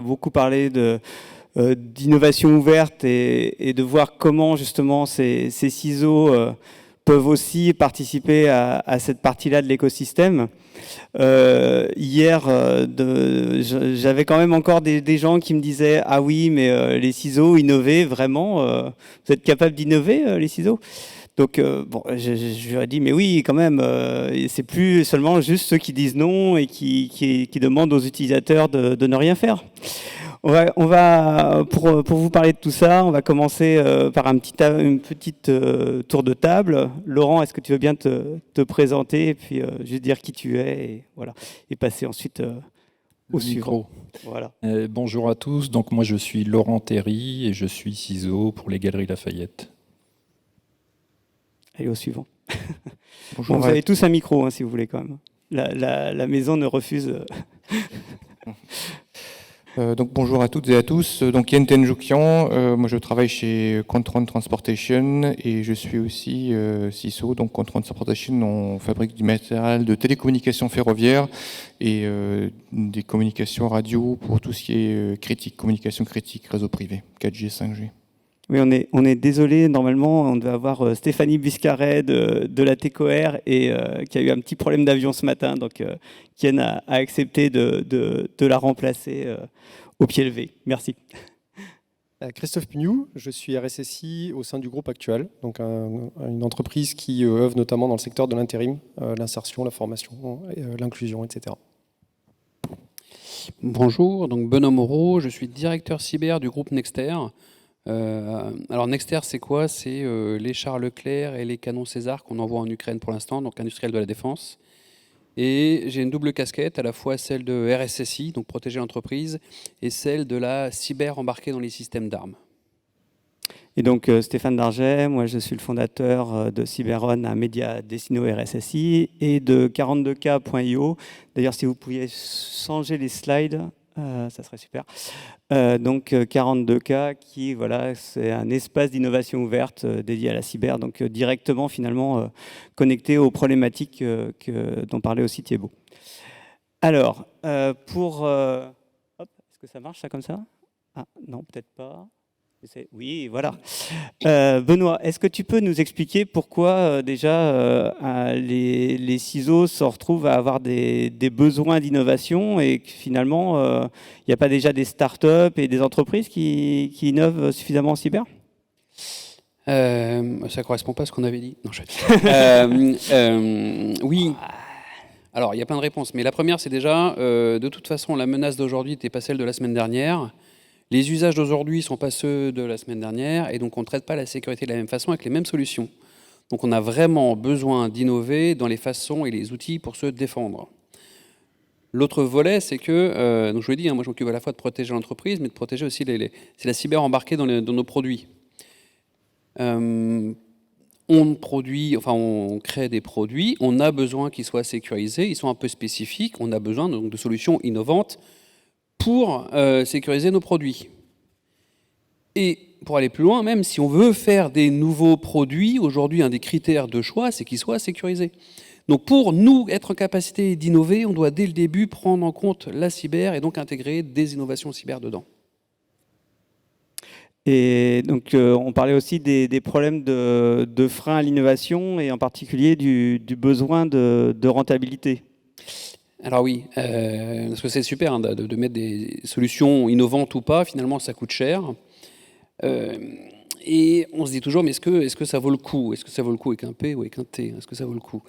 beaucoup parlé d'innovation ouverte et de voir comment justement ces ciseaux peuvent aussi participer à cette partie-là de l'écosystème. Hier, j'avais quand même encore des gens qui me disaient « Ah oui, mais les ciseaux, innover, vraiment, vous êtes capable d'innover, les ciseaux ?» Donc, bon, je lui ai dit « Mais oui, quand même, c'est plus seulement juste ceux qui disent non et qui demandent aux utilisateurs de ne rien faire. » Pour vous parler de tout ça, on va commencer par une petite tour de table. Laurent, est-ce que tu veux bien te présenter et puis juste dire qui tu es et, voilà, et passer ensuite au suivant. Voilà. Bonjour à tous, donc moi je suis Laurent Théry et je suis ciseau pour les Galeries Lafayette. Allez, au suivant. Bonjour, bon, vous avez tous un micro, hein, si vous voulez quand même. La maison ne refuse... Donc bonjour à toutes et à tous, donc Yen Tenjoukian, moi je travaille chez Kontron Transportation et je suis aussi CISO, donc Kontron Transportation, on fabrique du matériel de télécommunication ferroviaire et des communications radio pour tout ce qui est critique, communication critique, réseau privé, 4G, 5G. Oui, on est désolé, normalement on devait avoir Stéphanie Biscaret de la TECOR et qui a eu un petit problème d'avion ce matin, donc Ken a accepté de la remplacer au pied levé. Merci. Christophe Pugnou, je suis RSSI au sein du groupe Actual, donc une entreprise qui œuvre notamment dans le secteur de l'intérim, l'insertion, la formation, l'inclusion, etc. Bonjour, donc Benoît Moreau, je suis directeur cyber du groupe Nexter. Alors Nexter, c'est quoi? C'est les chars Leclerc et les canons César qu'on envoie en Ukraine pour l'instant, donc industriel de la défense. Et j'ai une double casquette, à la fois celle de RSSI, donc protéger l'entreprise, et celle de la cyber embarquée dans les systèmes d'armes. Et donc Stéphane Darget, moi je suis le fondateur de Cyberon, un média destiné au RSSI, et de 42k.io. D'ailleurs, si vous pouviez changer les slides, ça serait super. Donc 42K, qui voilà, c'est un espace d'innovation ouverte dédié à la cyber, donc directement finalement connecté aux problématiques dont parlait aussi Thibaut. Alors, est-ce que ça marche ça comme ça? Ah non, peut-être pas. Oui, voilà. Benoît, est-ce que tu peux nous expliquer pourquoi déjà les ciseaux se retrouvent à avoir des besoins d'innovation et que finalement, il n'y a pas déjà des startups et des entreprises qui innovent suffisamment en cyber? Ça ne correspond pas à ce qu'on avait dit. Non, oui. Alors, il y a plein de réponses. Mais la première, c'est déjà, de toute façon, la menace d'aujourd'hui n'était pas celle de la semaine dernière. Les usages d'aujourd'hui ne sont pas ceux de la semaine dernière, et donc on ne traite pas la sécurité de la même façon avec les mêmes solutions. Donc on a vraiment besoin d'innover dans les façons et les outils pour se défendre. L'autre volet, c'est que, donc je vous l'ai dit, hein, moi je m'occupe à la fois de protéger l'entreprise, mais de protéger aussi c'est la cyber embarquée dans nos produits. On crée des produits, on a besoin qu'ils soient sécurisés, ils sont un peu spécifiques, on a besoin donc de solutions innovantes pour sécuriser nos produits. Et pour aller plus loin, même si on veut faire des nouveaux produits, aujourd'hui, un des critères de choix, c'est qu'ils soient sécurisés. Donc pour nous être en capacité d'innover, on doit dès le début prendre en compte la cyber et donc intégrer des innovations cyber dedans. Et donc on parlait aussi des problèmes de frein à l'innovation et en particulier du besoin de rentabilité. Alors oui, parce que c'est super hein, de mettre des solutions innovantes ou pas, finalement ça coûte cher. Et on se dit toujours, mais est-ce que ça vaut le coup? Est-ce que ça vaut le coup avec un P ou avec un T? Est-ce que ça vaut le coup?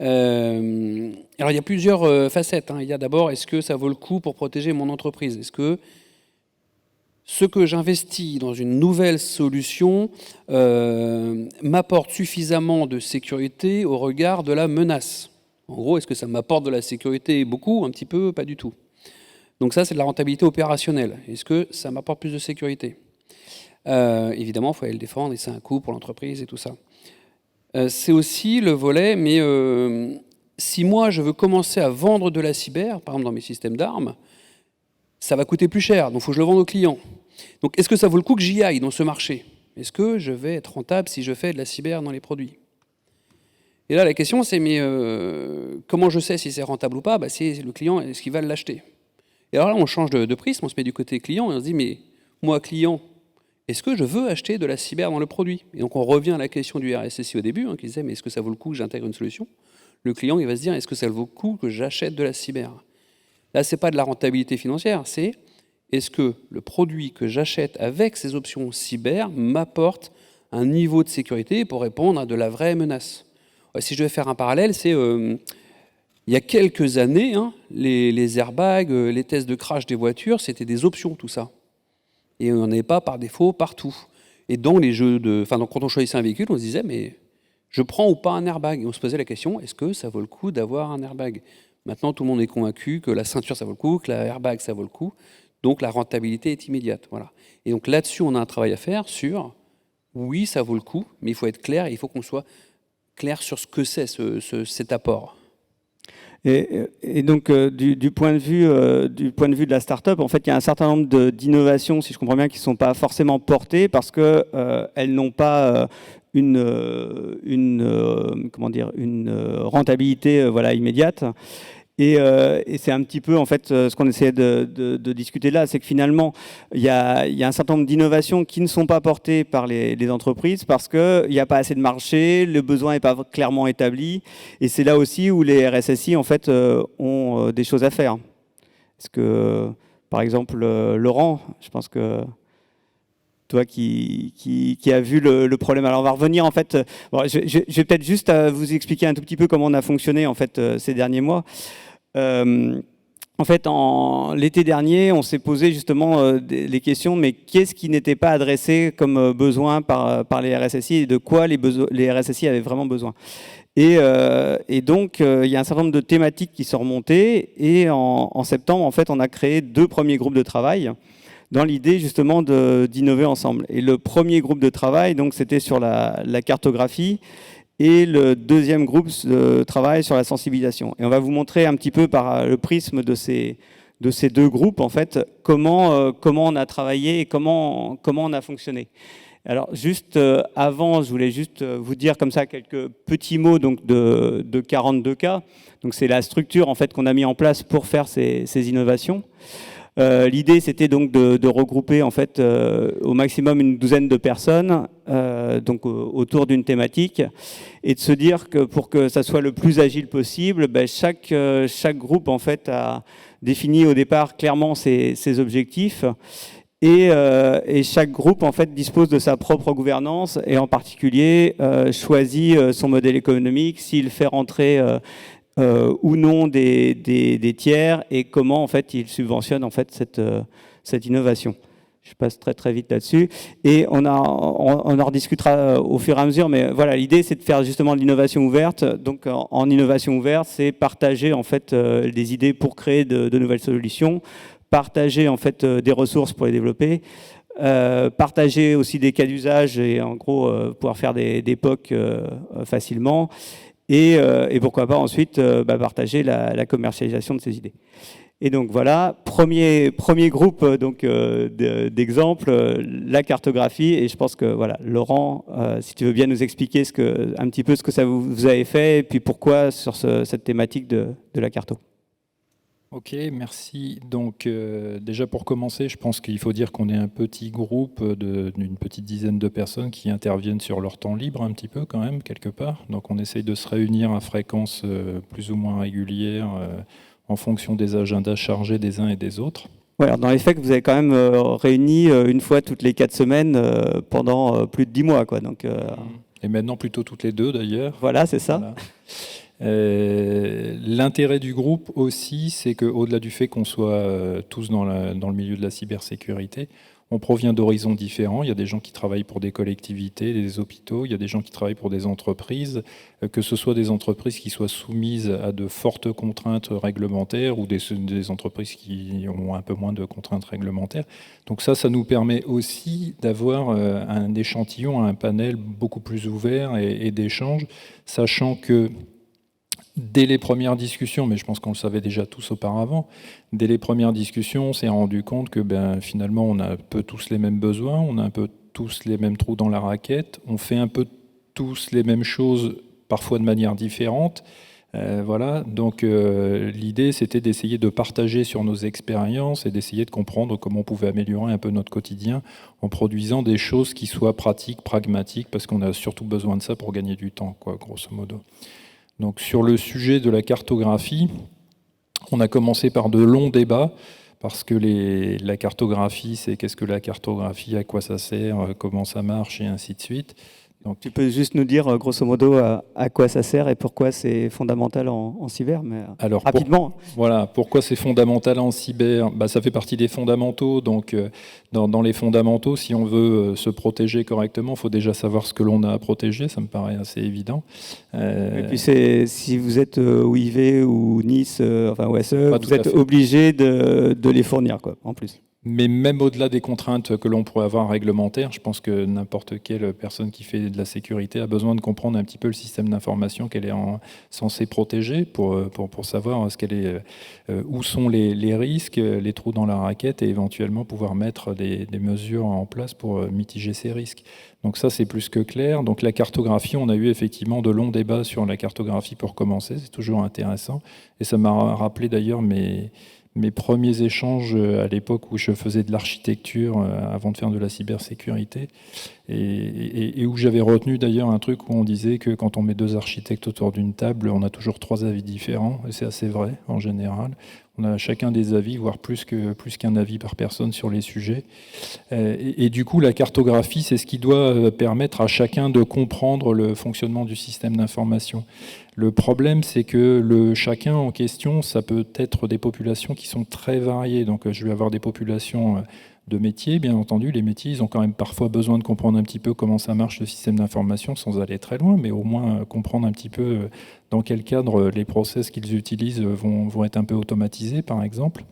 Alors il y a plusieurs facettes. Hein. Il y a d'abord, est-ce que ça vaut le coup pour protéger mon entreprise? Est-ce que ce que j'investis dans une nouvelle solution m'apporte suffisamment de sécurité au regard de la menace? En gros, est-ce que ça m'apporte de la sécurité? Beaucoup, un petit peu, pas du tout. Donc ça, c'est de la rentabilité opérationnelle. Est-ce que ça m'apporte plus de sécurité? Évidemment, il faut aller le défendre et c'est un coût pour l'entreprise et tout ça. C'est aussi le volet, mais si moi, je veux commencer à vendre de la cyber, par exemple dans mes systèmes d'armes, ça va coûter plus cher, donc il faut que je le vende aux clients. Donc est-ce que ça vaut le coup que j'y aille dans ce marché? Est-ce que je vais être rentable si je fais de la cyber dans les produits? Et là, la question, c'est mais comment je sais si c'est rentable ou pas? C'est le client, est-ce qu'il va l'acheter? Et alors là, on change de prisme, on se met du côté client et on se dit, mais moi, client, est-ce que je veux acheter de la cyber dans le produit? Et donc on revient à la question du RSSI au début, qui disait, mais est-ce que ça vaut le coup que j'intègre une solution? Le client, il va se dire, est-ce que ça vaut le coup que j'achète de la cyber? Là, ce n'est pas de la rentabilité financière, c'est est-ce que le produit que j'achète avec ces options cyber m'apporte un niveau de sécurité pour répondre à de la vraie menace? Si je vais faire un parallèle, c'est il y a quelques années, les airbags, les tests de crash des voitures, c'était des options, tout ça. Et on n'en avait pas par défaut partout. Et dans les jeux donc quand on choisissait un véhicule, on se disait, mais je prends ou pas un airbag? Et on se posait la question, est-ce que ça vaut le coup d'avoir un airbag? Maintenant, tout le monde est convaincu que la ceinture, ça vaut le coup, que l'airbag, ça vaut le coup. Donc la rentabilité est immédiate. Voilà. Et donc là-dessus, on a un travail à faire sur, oui, ça vaut le coup, mais il faut être clair, et il faut qu'on soit clair sur ce que c'est cet apport. Et donc, du point de vue de la start-up, en fait, il y a un certain nombre d'innovations, si je comprends bien, qui ne sont pas forcément portées parce qu'elles n'ont pas une rentabilité immédiate. Et c'est un petit peu en fait ce qu'on essayait de discuter là, c'est que finalement il y a un certain nombre d'innovations qui ne sont pas portées par les entreprises parce qu'il n'y a pas assez de marché, le besoin n'est pas clairement établi, et c'est là aussi où les RSSI en fait ont des choses à faire. Est-ce que par exemple Laurent, je pense que toi qui a vu le problème. Alors on va revenir en fait. Bon, je vais peut-être juste vous expliquer un tout petit peu comment on a fonctionné en fait ces derniers mois. En fait, l'été dernier, on s'est posé justement les questions, mais qu'est-ce qui n'était pas adressé comme besoin par les RSSI et de quoi les RSSI avaient vraiment besoin. Et donc, il y a un certain nombre de thématiques qui sont remontées. Et en septembre, en fait, on a créé 2 premiers groupes de travail dans l'idée justement d'innover ensemble. Et le premier groupe de travail, donc, c'était sur la cartographie, et le deuxième groupe de travail sur la sensibilisation. Et on va vous montrer un petit peu par le prisme de ces 2 groupes, en fait, comment on a travaillé et comment on a fonctionné. Alors, juste avant, je voulais juste vous dire comme ça quelques petits mots donc, de 42K. Donc, c'est la structure en fait, qu'on a mis en place pour faire ces innovations. L'idée, c'était donc de regrouper en fait au maximum une douzaine de personnes donc autour d'une thématique, et de se dire que pour que ça soit le plus agile possible, chaque groupe en fait a défini au départ clairement ses objectifs, et chaque groupe en fait dispose de sa propre gouvernance, et en particulier choisit son modèle économique, s'il fait rentrer ou non des tiers, et comment en fait il subventionne en fait cette innovation. Je passe très très vite là-dessus, et on en rediscutera au fur et à mesure, mais voilà, l'idée c'est de faire justement de l'innovation ouverte. Donc en innovation ouverte, c'est partager en fait des idées pour créer de nouvelles solutions, partager en fait des ressources pour les développer, partager aussi des cas d'usage, et en gros pouvoir faire des POC facilement. Et pourquoi pas ensuite partager la commercialisation de ces idées. Et donc voilà, premier groupe donc d'exemples, la cartographie. Et je pense que voilà, Laurent, si tu veux bien nous expliquer un petit peu ce que ça vous avez fait, et puis pourquoi sur cette thématique de la carto. Ok, merci. Donc déjà pour commencer, je pense qu'il faut dire qu'on est un petit groupe d'une petite dizaine de personnes qui interviennent sur leur temps libre un petit peu quand même, quelque part. Donc on essaye de se réunir à fréquence plus ou moins régulière en fonction des agendas chargés des uns et des autres. Ouais, alors dans les faits, vous avez quand même réuni une fois toutes les 4 semaines pendant plus de 10 mois, quoi. Donc, et maintenant plutôt toutes les 2 d'ailleurs. Voilà, c'est ça. Voilà. L'intérêt du groupe aussi, c'est qu'au-delà du fait qu'on soit tous dans le milieu de la cybersécurité, on provient d'horizons différents. Il y a des gens qui travaillent pour des collectivités, des hôpitaux, il y a des gens qui travaillent pour des entreprises, que ce soit des entreprises qui soient soumises à de fortes contraintes réglementaires ou des entreprises qui ont un peu moins de contraintes réglementaires. Donc ça nous permet aussi d'avoir un échantillon, un panel beaucoup plus ouvert et d'échanges, sachant que dès les premières discussions, mais je pense qu'on le savait déjà tous auparavant, dès les premières discussions, on s'est rendu compte que finalement, on a un peu tous les mêmes besoins, on a un peu tous les mêmes trous dans la raquette, on fait un peu tous les mêmes choses, parfois de manière différente, Voilà, donc l'idée c'était d'essayer de partager sur nos expériences et d'essayer de comprendre comment on pouvait améliorer un peu notre quotidien en produisant des choses qui soient pratiques, pragmatiques, parce qu'on a surtout besoin de ça pour gagner du temps, quoi, grosso modo. Donc sur le sujet de la cartographie, on a commencé par de longs débats, parce que la cartographie, c'est qu'est-ce que la cartographie, à quoi ça sert, comment ça marche, et ainsi de suite. Donc, tu peux juste nous dire, grosso modo, à quoi ça sert et pourquoi c'est fondamental en cyber, mais Alors, rapidement. Voilà, pourquoi c'est fondamental en cyber? Ça fait partie des fondamentaux. Donc, dans les fondamentaux, si on veut se protéger correctement, il faut déjà savoir ce que l'on a à protéger. Ça me paraît assez évident. Et puis, si vous êtes OIV ou NIS, enfin OSE, vous êtes obligé de les fournir, quoi, en plus. Mais même au-delà des contraintes que l'on pourrait avoir réglementaires, je pense que n'importe quelle personne qui fait de la sécurité a besoin de comprendre un petit peu le système d'information qu'elle est censée protéger pour savoir où sont les risques, les trous dans la raquette et éventuellement pouvoir mettre des mesures en place pour mitiger ces risques. Donc ça, c'est plus que clair. Donc la cartographie, on a eu effectivement de longs débats sur la cartographie pour commencer. C'est toujours intéressant. Et ça m'a rappelé d'ailleurs mes premiers échanges à l'époque où je faisais de l'architecture avant de faire de la cybersécurité et où j'avais retenu d'ailleurs un truc où on disait que quand on met deux architectes autour d'une table, on a toujours trois avis différents et c'est assez vrai en général. On a chacun des avis, voire plus qu'un avis par personne sur les sujets. Et du coup, la cartographie, c'est ce qui doit permettre à chacun de comprendre le fonctionnement du système d'information. Le problème, c'est que le chacun en question, ça peut être des populations qui sont très variées. Donc, je vais avoir des populations de métiers, bien entendu. Les métiers, ils ont quand même parfois besoin de comprendre un petit peu comment ça marche le système d'information sans aller très loin, mais au moins comprendre un petit peu dans quel cadre les process qu'ils utilisent vont être un peu automatisés, par exemple.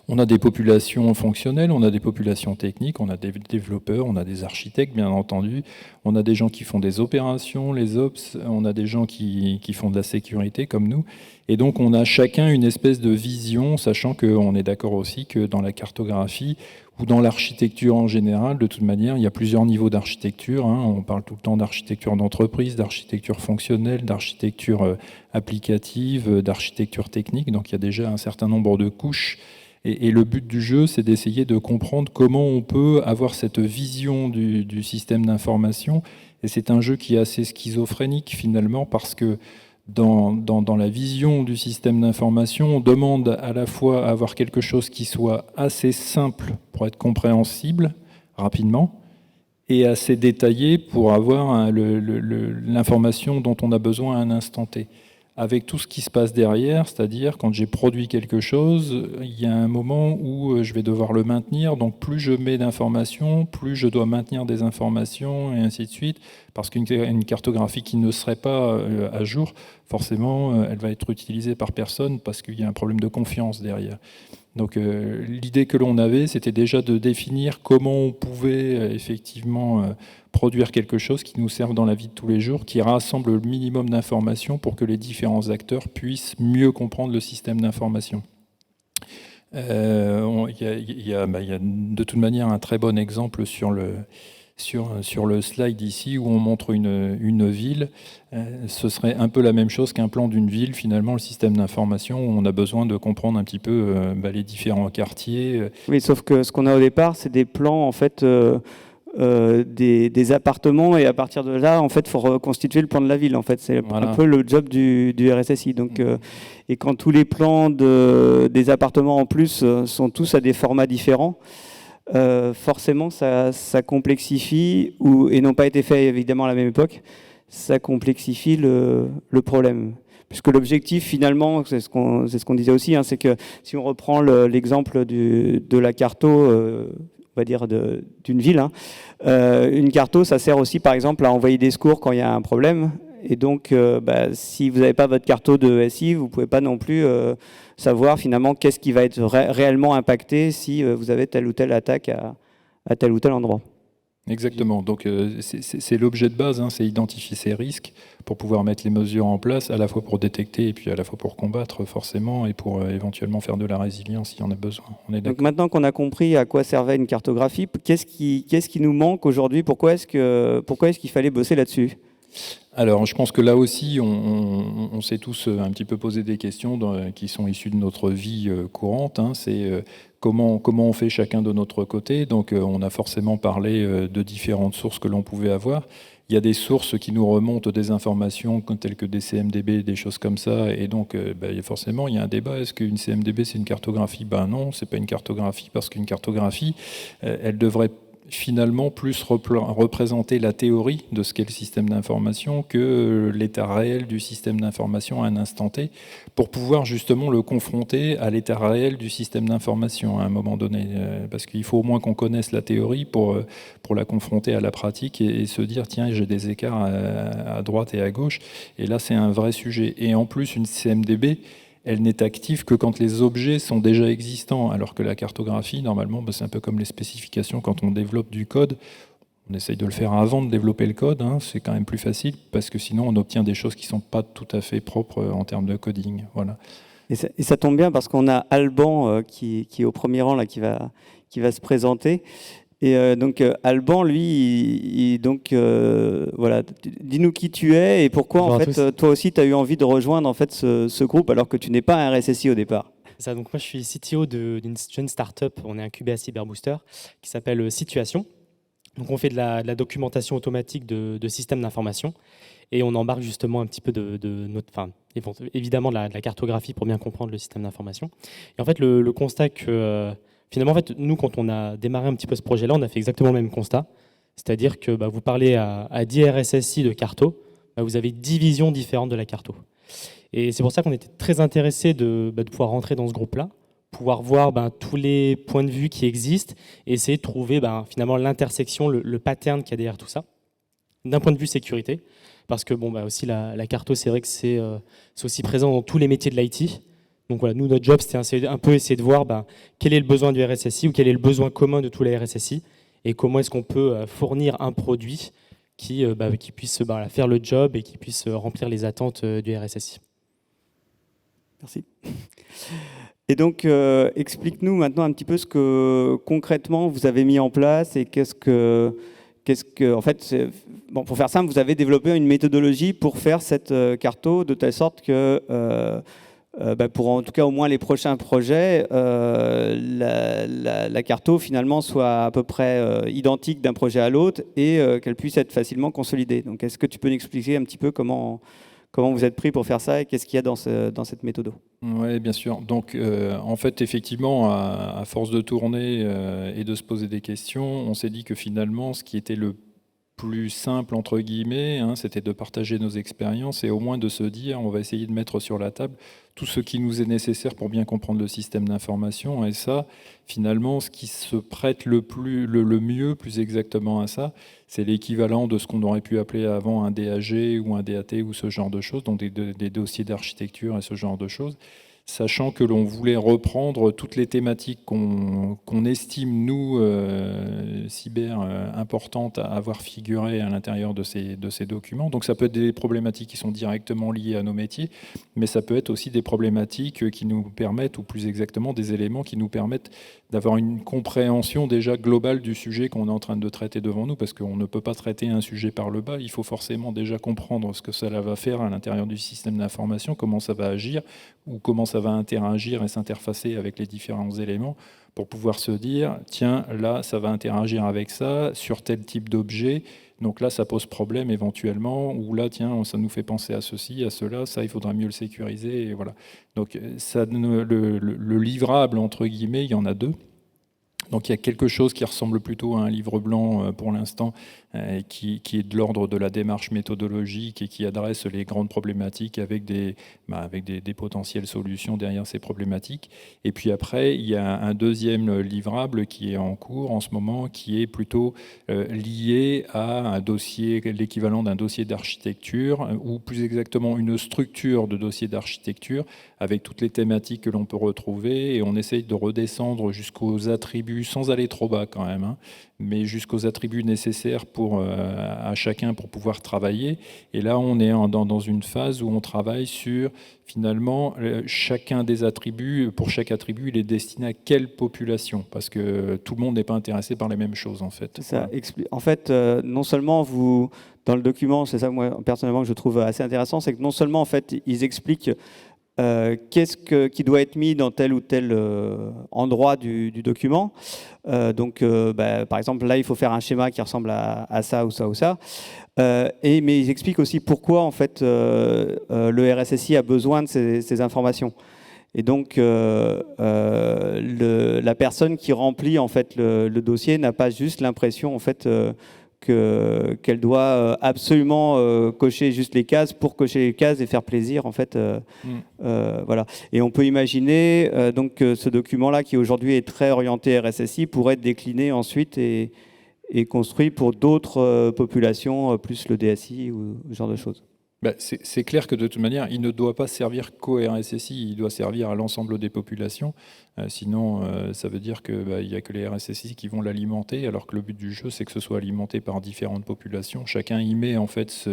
On a des populations fonctionnelles, on a des populations techniques, on a des développeurs, on a des architectes, bien entendu. On a des gens qui font des opérations, les ops, on a des gens qui font de la sécurité, comme nous. Et donc, on a chacun une espèce de vision, sachant qu'on est d'accord aussi que dans la cartographie ou dans l'architecture en général, de toute manière, il y a plusieurs niveaux d'architecture. On parle tout le temps d'architecture d'entreprise, d'architecture fonctionnelle, d'architecture applicative, d'architecture technique. Donc, il y a déjà un certain nombre de couches. Et le but du jeu, c'est d'essayer de comprendre comment on peut avoir cette vision du système d'information. Et c'est un jeu qui est assez schizophrénique finalement, parce que dans la vision du système d'information, on demande à la fois à avoir quelque chose qui soit assez simple pour être compréhensible rapidement, et assez détaillé pour avoir l'information dont on a besoin à un instant T. Avec tout ce qui se passe derrière, c'est-à-dire quand j'ai produit quelque chose, il y a un moment où je vais devoir le maintenir, donc plus je mets d'informations, plus je dois maintenir des informations, et ainsi de suite, parce qu'une cartographie qui ne serait pas à jour, forcément, elle va être utilisée par personne, parce qu'il y a un problème de confiance derrière. Donc l'idée que l'on avait, c'était déjà de définir comment on pouvait effectivement produire quelque chose qui nous serve dans la vie de tous les jours, qui rassemble le minimum d'informations pour que les différents acteurs puissent mieux comprendre le système d'information. Il y a de toute manière un très bon exemple sur le slide ici où on montre une ville. Ce serait un peu la même chose qu'un plan d'une ville, finalement, le système d'information, où on a besoin de comprendre un petit peu les différents quartiers. Oui, sauf que ce qu'on a au départ, c'est des plans, en fait, des appartements, et à partir de là, en fait, il faut reconstituer le plan de la ville. En fait, c'est un peu le job du RSSI. Donc, et quand tous les plans des appartements en plus sont tous à des formats différents, forcément, ça complexifie, et n'ont pas été faits évidemment à la même époque, ça complexifie le problème. Puisque l'objectif, finalement, c'est ce qu'on disait aussi, c'est que si on reprend l'exemple de la carto, on va dire d'une ville, une carto, ça sert aussi, par exemple, à envoyer des secours quand il y a un problème. Et donc, si vous n'avez pas votre carto de SI, vous ne pouvez pas non plus savoir finalement qu'est-ce qui va être réellement impacté si vous avez telle ou telle attaque à tel ou tel endroit. Exactement. Donc, c'est l'objet de base, c'est identifier ces risques pour pouvoir mettre les mesures en place, à la fois pour détecter et puis à la fois pour combattre forcément et pour éventuellement faire de la résilience s'il y en a besoin. Donc maintenant qu'on a compris à quoi servait une cartographie, qu'est-ce qui nous manque aujourd'hui ? Pourquoi est-ce qu'il fallait bosser là-dessus ? Alors, je pense que là aussi, on s'est tous un petit peu posé des questions qui sont issues de notre vie courante. C'est comment on fait chacun de notre côté. Donc, on a forcément parlé de différentes sources que l'on pouvait avoir. Il y a des sources qui nous remontent des informations telles que des CMDB, des choses comme ça. Et donc, forcément, il y a un débat. Est-ce qu'une CMDB, c'est une cartographie ? Ben non, c'est pas une cartographie, parce qu'une cartographie, elle devrait finalement plus représenter la théorie de ce qu'est le système d'information que l'état réel du système d'information à un instant T, pour pouvoir justement le confronter à l'état réel du système d'information à un moment donné. Parce qu'il faut au moins qu'on connaisse la théorie pour la confronter à la pratique et se dire, tiens, j'ai des écarts à droite et à gauche. Et là, c'est un vrai sujet. Et en plus, une CMDB, elle n'est active que quand les objets sont déjà existants, alors que la cartographie, normalement, c'est un peu comme les spécifications. Quand on développe du code, on essaye de le faire avant de développer le code, c'est quand même plus facile, parce que sinon on obtient des choses qui ne sont pas tout à fait propres en termes de coding. Voilà. Et ça tombe bien, parce qu'on a Alban qui est au premier rang, là, qui va se présenter. Et donc Alban, lui, voilà, dis-nous qui tu es et pourquoi Bonjour en fait toi aussi tu as eu envie de rejoindre en fait ce groupe alors que tu n'es pas un RSSI au départ. Ça, donc moi je suis CTO d'une jeune startup, on est incubé à Cyberbooster, qui s'appelle Situation. Donc on fait de la documentation automatique de systèmes d'information et on embarque justement un petit peu évidemment de la cartographie pour bien comprendre le système d'information. Et en fait le constat que finalement, en fait, nous, quand on a démarré un petit peu ce projet-là, on a fait exactement le même constat. C'est-à-dire que vous parlez à 10 RSSI de carto, vous avez 10 visions différentes de la carto. Et c'est pour ça qu'on était très intéressés de pouvoir rentrer dans ce groupe-là, pouvoir voir tous les points de vue qui existent et essayer de trouver finalement l'intersection, le pattern qu'il y a derrière tout ça, d'un point de vue sécurité. Parce que aussi la carto, c'est vrai que c'est aussi présent dans tous les métiers de l'IT. Donc voilà, nous, notre job, c'était un peu essayer de voir quel est le besoin du RSSI ou quel est le besoin commun de tous les RSSI et comment est-ce qu'on peut fournir un produit qui puisse faire le job et qui puisse remplir les attentes du RSSI. Merci. Et donc, explique-nous maintenant un petit peu ce que concrètement vous avez mis en place et en fait, pour faire simple, vous avez développé une méthodologie pour faire cette carto de telle sorte que pour en tout cas au moins les prochains projets, la carto finalement soit à peu près identique d'un projet à l'autre et qu'elle puisse être facilement consolidée. Donc est-ce que tu peux nous expliquer un petit peu comment vous êtes pris pour faire ça et qu'est-ce qu'il y a dans cette méthode? Oui, bien sûr. Donc en fait, effectivement, à force de tourner et de se poser des questions, on s'est dit que finalement, ce qui était le plus simple, entre guillemets, c'était de partager nos expériences et au moins de se dire, on va essayer de mettre sur la table tout ce qui nous est nécessaire pour bien comprendre le système d'information. Et ça, finalement, ce qui se prête le mieux, plus exactement à ça, c'est l'équivalent de ce qu'on aurait pu appeler avant un DAG ou un DAT ou ce genre de choses, donc des dossiers d'architecture et ce genre de choses. Sachant que l'on voulait reprendre toutes les thématiques qu'on estime, nous, cyber, importantes à avoir figuré à l'intérieur de ces documents. Donc ça peut être des problématiques qui sont directement liées à nos métiers, mais ça peut être aussi des problématiques qui nous permettent, ou plus exactement des éléments qui nous permettent d'avoir une compréhension déjà globale du sujet qu'on est en train de traiter devant nous, parce qu'on ne peut pas traiter un sujet par le bas, il faut forcément déjà comprendre ce que cela va faire à l'intérieur du système d'information, comment ça va agir, ou comment ça va interagir et s'interfacer avec les différents éléments, pour pouvoir se dire, tiens, là, ça va interagir avec ça, sur tel type d'objet, donc là, ça pose problème éventuellement, ou là, tiens, ça nous fait penser à ceci, à cela, ça, il faudra mieux le sécuriser, et voilà. Donc ça, le livrable, entre guillemets, il y en a deux. Donc il y a quelque chose qui ressemble plutôt à un livre blanc pour l'instant, qui est de l'ordre de la démarche méthodologique et qui adresse les grandes problématiques avec des potentielles solutions derrière ces problématiques. Et puis après, il y a un deuxième livrable qui est en cours en ce moment, qui est plutôt lié à un dossier, l'équivalent d'un dossier d'architecture, ou plus exactement une structure de dossier d'architecture avec toutes les thématiques que l'on peut retrouver, et on essaye de redescendre jusqu'aux attributs attributs, sans aller trop bas quand même, hein, mais jusqu'aux attributs nécessaires à chacun pour pouvoir travailler. Et là, on est dans une phase où on travaille sur, finalement, chacun des attributs. Pour chaque attribut, il est destiné à quelle population? Parce que tout le monde n'est pas intéressé par les mêmes choses, en fait. Ça en fait, non seulement dans le document, c'est ça moi personnellement que je trouve assez intéressant, c'est que non seulement en fait ils expliquent qu'est-ce qui doit être mis dans tel ou tel endroit du document. Par exemple, là, il faut faire un schéma qui ressemble à ça ou ça ou ça. Mais ils expliquent aussi pourquoi en fait le RSSI a besoin de ces informations. Et donc, la personne qui remplit en fait le dossier n'a pas juste l'impression en fait qu'elle doit absolument cocher juste les cases pour cocher les cases et faire plaisir en fait. Voilà. Et on peut imaginer donc ce document-là qui aujourd'hui est très orienté RSSI pourrait être décliné ensuite et construit pour d'autres populations, plus le DSI ou ce genre de choses. C'est clair que de toute manière, il ne doit pas servir qu'au RSSI, il doit servir à l'ensemble des populations. Sinon, ça veut dire qu'il n'y a que les RSSI qui vont l'alimenter, alors que le but du jeu, c'est que ce soit alimenté par différentes populations. Chacun y met en fait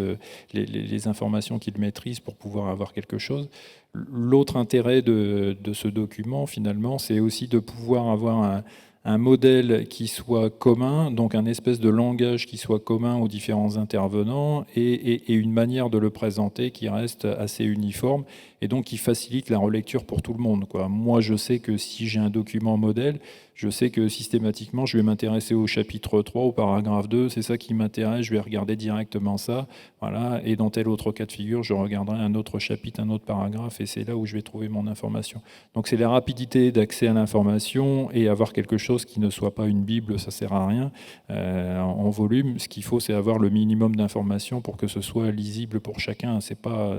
les informations qu'il maîtrise pour pouvoir avoir quelque chose. L'autre intérêt de ce document, finalement, c'est aussi de pouvoir avoir un modèle qui soit commun, donc un espèce de langage qui soit commun aux différents intervenants et une manière de le présenter qui reste assez uniforme et donc qui facilite la relecture pour tout le monde, quoi. Moi, je sais que si j'ai un document modèle, je sais que systématiquement, je vais m'intéresser au chapitre 3, au paragraphe 2, c'est ça qui m'intéresse, je vais regarder directement ça, voilà, et dans tel autre cas de figure, je regarderai un autre chapitre, un autre paragraphe, et c'est là où je vais trouver mon information. Donc c'est la rapidité d'accès à l'information et avoir quelque chose qui ne soit pas une Bible, ça sert à rien. En volume, ce qu'il faut, c'est avoir le minimum d'informations pour que ce soit lisible pour chacun. C'est pas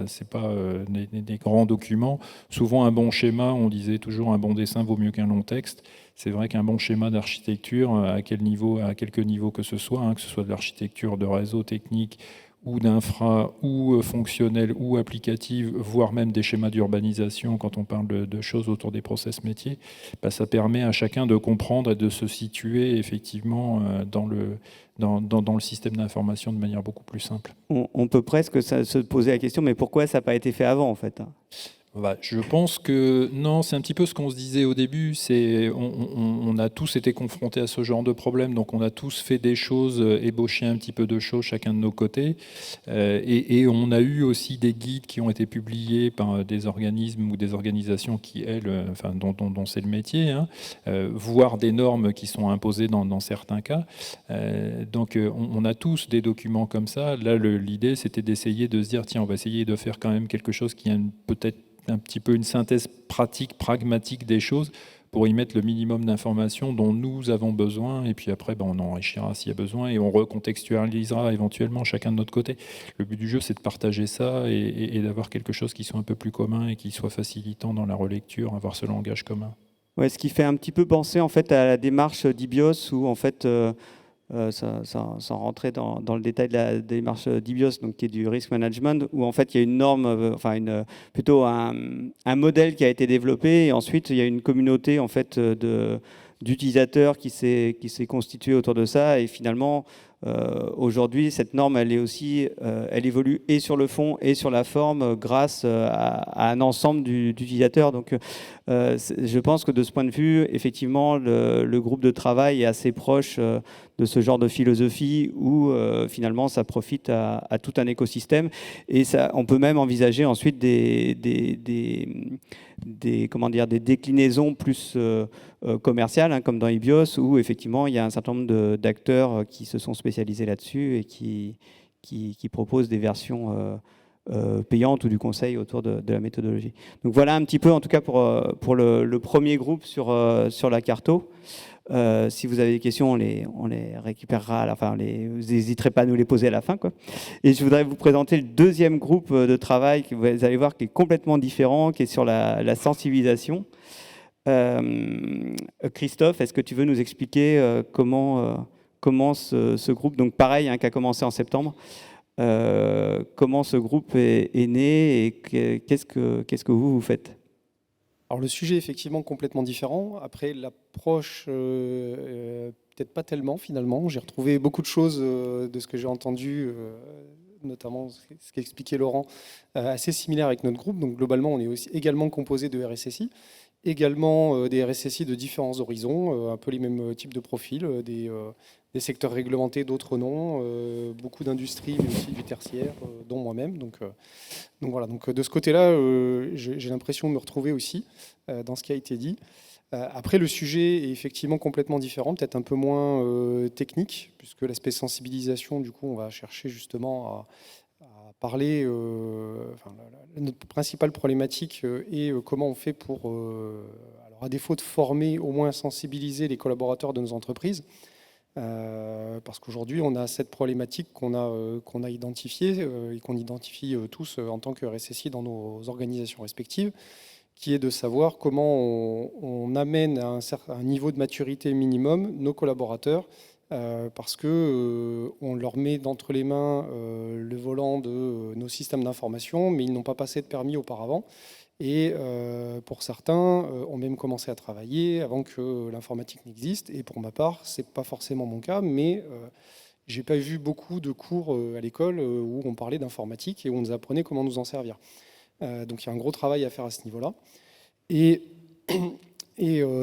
des grands documents. Souvent, un bon schéma, on disait toujours un bon dessin vaut mieux qu'un long texte. C'est vrai qu'un bon schéma d'architecture, à quelque niveau que ce soit de l'architecture de réseau technique ou d'infra, ou fonctionnelle, ou applicative, voire même des schémas d'urbanisation, quand on parle de choses autour des process métiers, ça permet à chacun de comprendre et de se situer effectivement dans le système d'information de manière beaucoup plus simple. On peut presque se poser la question, mais pourquoi ça n'a pas été fait avant en fait? Je pense que non, c'est un petit peu ce qu'on se disait au début, on a tous été confrontés à ce genre de problème, donc on a tous fait des choses, ébauché un petit peu de choses chacun de nos côtés, et on a eu aussi des guides qui ont été publiés par des organismes ou des organisations qui, dont c'est le métier, hein, voire des normes qui sont imposées dans certains cas. Donc on a tous des documents comme ça. Là, l'idée, c'était d'essayer de se dire, tiens, on va essayer de faire quand même quelque chose qui a peut-être un petit peu une synthèse pratique, pragmatique des choses pour y mettre le minimum d'informations dont nous avons besoin, et puis après on enrichira s'il y a besoin et on recontextualisera éventuellement chacun de notre côté. Le but du jeu, c'est de partager ça et d'avoir quelque chose qui soit un peu plus commun et qui soit facilitant dans la relecture, avoir ce langage commun. Ouais, ce qui fait un petit peu penser en fait à la démarche d'IBIOS où en fait sans rentrer dans le détail de la démarche d'IBIOS, donc qui est du risk management, où en fait il y a une norme, plutôt un modèle qui a été développé, et ensuite il y a une communauté en fait d'utilisateurs qui s'est constituée autour de ça, et finalement aujourd'hui cette norme elle évolue et sur le fond et sur la forme grâce à un ensemble d'utilisateurs. Donc je pense que de ce point de vue, effectivement, le groupe de travail est assez proche de ce genre de philosophie où finalement ça profite à tout un écosystème, et ça, on peut même envisager ensuite des déclinaisons plus commerciales, hein, comme dans IBIOS, où effectivement il y a un certain nombre d'acteurs qui se sont spécialisés là-dessus et qui proposent des versions payantes ou du conseil autour de la méthodologie. Donc voilà un petit peu, en tout cas pour le premier groupe sur la Carto. Si vous avez des questions, on les récupérera à la fin. Vous n'hésiterez pas à nous les poser à la fin, quoi. Et je voudrais vous présenter le deuxième groupe de travail que vous allez voir qui est complètement différent, qui est sur la sensibilisation. Christophe, est-ce que tu veux nous expliquer comment ce groupe, donc pareil, hein, qui a commencé en septembre, comment ce groupe est né et qu'est-ce que vous faites? Alors le sujet est effectivement complètement différent. Après, l'approche, peut-être pas tellement finalement. J'ai retrouvé beaucoup de choses de ce que j'ai entendu, notamment ce qu'expliquait Laurent, assez similaire avec notre groupe. Donc globalement, on est aussi également composé de RSSI, également des RSSI de différents horizons, un peu les mêmes types de profils, des secteurs réglementés, d'autres non, beaucoup d'industries, mais aussi du tertiaire, dont moi-même. Donc voilà, donc de ce côté-là, j'ai l'impression de me retrouver aussi dans ce qui a été dit. Après, le sujet est effectivement complètement différent, peut-être un peu moins technique, puisque l'aspect sensibilisation, du coup, on va chercher justement à parler. Notre principale problématique est comment on fait pour, alors à défaut de former, au moins sensibiliser les collaborateurs de nos entreprises. Parce qu'aujourd'hui, on a cette problématique qu'on a identifiée et qu'on identifie tous en tant que RSSI dans nos organisations respectives, qui est de savoir comment on amène à un niveau de maturité minimum nos collaborateurs, parce que on leur met d'entre les mains le volant de nos systèmes d'information, mais ils n'ont pas passé de permis auparavant. Et pour certains, ont même commencé à travailler avant que l'informatique n'existe. Et pour ma part, c'est pas forcément mon cas, mais j'ai pas vu beaucoup de cours à l'école où on parlait d'informatique et où on nous apprenait comment nous en servir. Donc il y a un gros travail à faire à ce niveau-là. Et,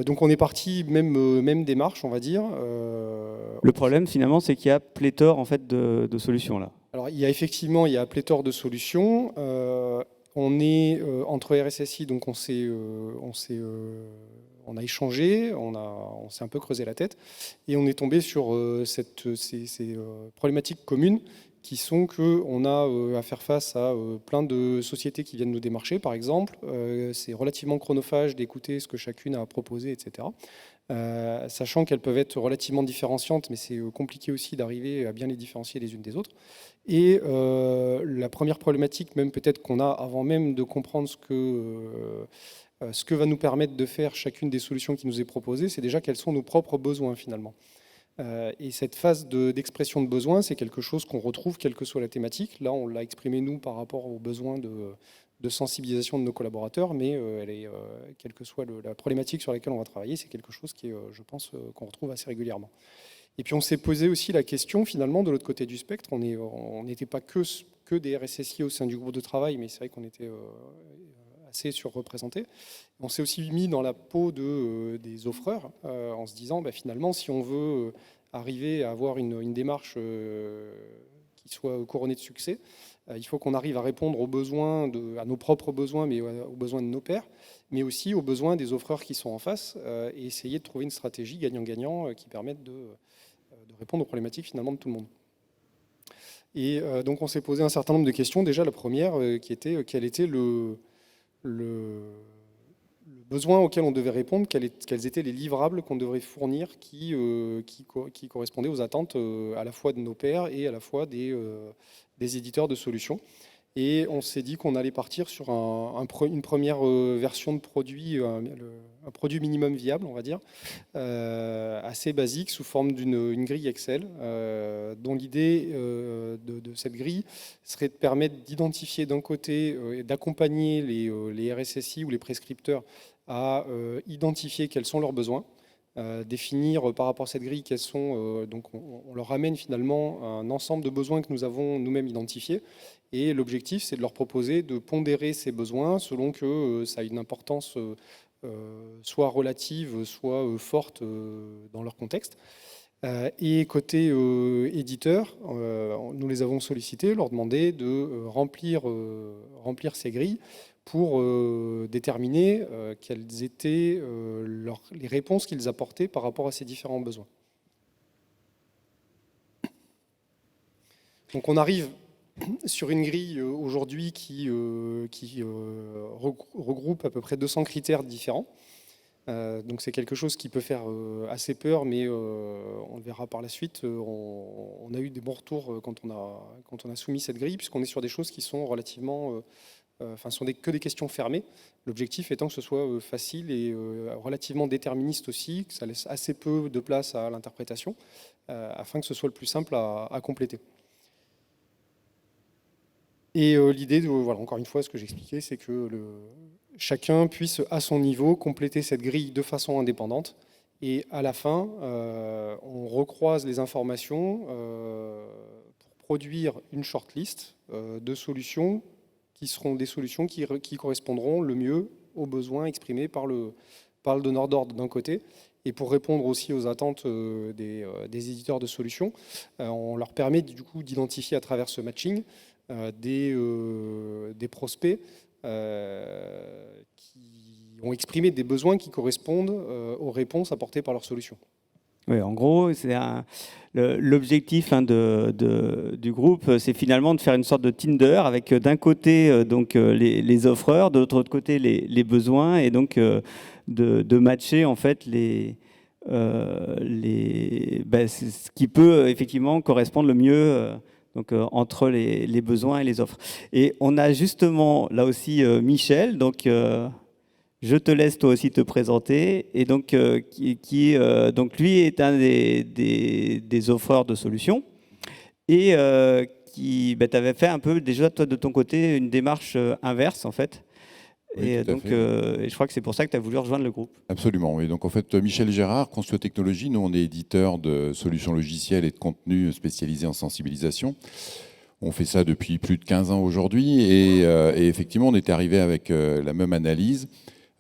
donc on est parti même démarche, on va dire. Le problème, finalement, c'est qu'il y a pléthore en fait, de solutions là. Alors il y a pléthore de solutions. On est entre RSSI, donc on a échangé, on s'est un peu creusé la tête, et on est tombé sur ces problématiques communes qui sont qu'on a à faire face à plein de sociétés qui viennent nous démarcher, par exemple. C'est relativement chronophage d'écouter ce que chacune a proposé, etc. Sachant qu'elles peuvent être relativement différenciantes, mais c'est compliqué aussi d'arriver à bien les différencier les unes des autres. Et la première problématique, même peut-être qu'on a avant même de comprendre ce que va nous permettre de faire chacune des solutions qui nous est proposée, c'est déjà quels sont nos propres besoins finalement. Et cette phase d'expression de besoins, c'est quelque chose qu'on retrouve quelle que soit la thématique. Là, on l'a exprimé nous par rapport aux besoins de sensibilisation de nos collaborateurs, mais quelle que soit la problématique sur laquelle on va travailler, c'est quelque chose qui est, je pense, qu'on retrouve assez régulièrement. Et puis on s'est posé aussi la question, finalement, de l'autre côté du spectre, on n'était pas que des RSSI au sein du groupe de travail, mais c'est vrai qu'on était assez surreprésentés. On s'est aussi mis dans la peau des offreurs, en se disant, finalement, si on veut arriver à avoir une démarche qui soit couronnée de succès, il faut qu'on arrive à répondre aux besoins, à nos propres besoins, mais aux besoins de nos pairs, mais aussi aux besoins des offreurs qui sont en face, et essayer de trouver une stratégie gagnant-gagnant qui permette de répondre aux problématiques finalement de tout le monde. Et donc on s'est posé un certain nombre de questions. Déjà la première qui était quel était le besoin auquel on devait répondre, quels étaient les livrables qu'on devrait fournir qui correspondaient aux attentes à la fois de nos pairs et à la fois des éditeurs de solutions. Et on s'est dit qu'on allait partir sur une première version de produit, un produit minimum viable, on va dire, assez basique, sous forme d'une grille Excel, dont l'idée de cette grille serait de permettre d'identifier d'un côté et d'accompagner les RSSI ou les prescripteurs à identifier quels sont leurs besoins, définir par rapport à cette grille quels sont, donc on leur amène finalement un ensemble de besoins que nous avons nous-mêmes identifiés, et l'objectif c'est de leur proposer de pondérer ces besoins selon que ça a une importance soit relative, soit forte dans leur contexte. Et côté éditeur, nous les avons sollicités, leur demander de remplir ces grilles pour déterminer quelles étaient les réponses qu'ils apportaient par rapport à ces différents besoins. Donc on arrive sur une grille aujourd'hui qui regroupe à peu près 200 critères différents. Donc c'est quelque chose qui peut faire assez peur, mais on le verra par la suite. On a eu des bons retours quand on a soumis cette grille, puisqu'on est sur des choses qui sont relativement... sont que des questions fermées. L'objectif étant que ce soit facile et relativement déterministe aussi, que ça laisse assez peu de place à l'interprétation, afin que ce soit le plus simple à compléter. Et l'idée, voilà, encore une fois, ce que j'expliquais, c'est que chacun puisse, à son niveau, compléter cette grille de façon indépendante. Et à la fin, on recroise les informations pour produire une shortlist de solutions qui seront des solutions qui correspondront le mieux aux besoins exprimés par le donneur d'ordre d'un côté. Et pour répondre aussi aux attentes des éditeurs de solutions, on leur permet du coup d'identifier à travers ce matching des prospects qui ont exprimé des besoins qui correspondent aux réponses apportées par leur solution. Oui, en gros, l'objectif du groupe, c'est finalement de faire une sorte de Tinder avec d'un côté les offreurs, de l'autre côté les besoins, et donc de matcher en fait ce qui peut effectivement correspondre le mieux entre les besoins et les offres. Et on a justement là aussi Michel, donc je te laisse toi aussi te présenter, et donc donc lui est un des offreurs de solutions, et tu avais fait un peu déjà toi de ton côté une démarche inverse en fait. Oui, Et donc, je crois que c'est pour ça que tu as voulu rejoindre le groupe. Absolument, oui. Donc en fait, Michel Gérard, Construo Technologies, nous on est éditeur de solutions logicielles et de contenus spécialisés en sensibilisation. On fait ça depuis plus de 15 ans aujourd'hui, et effectivement on était arrivé avec la même analyse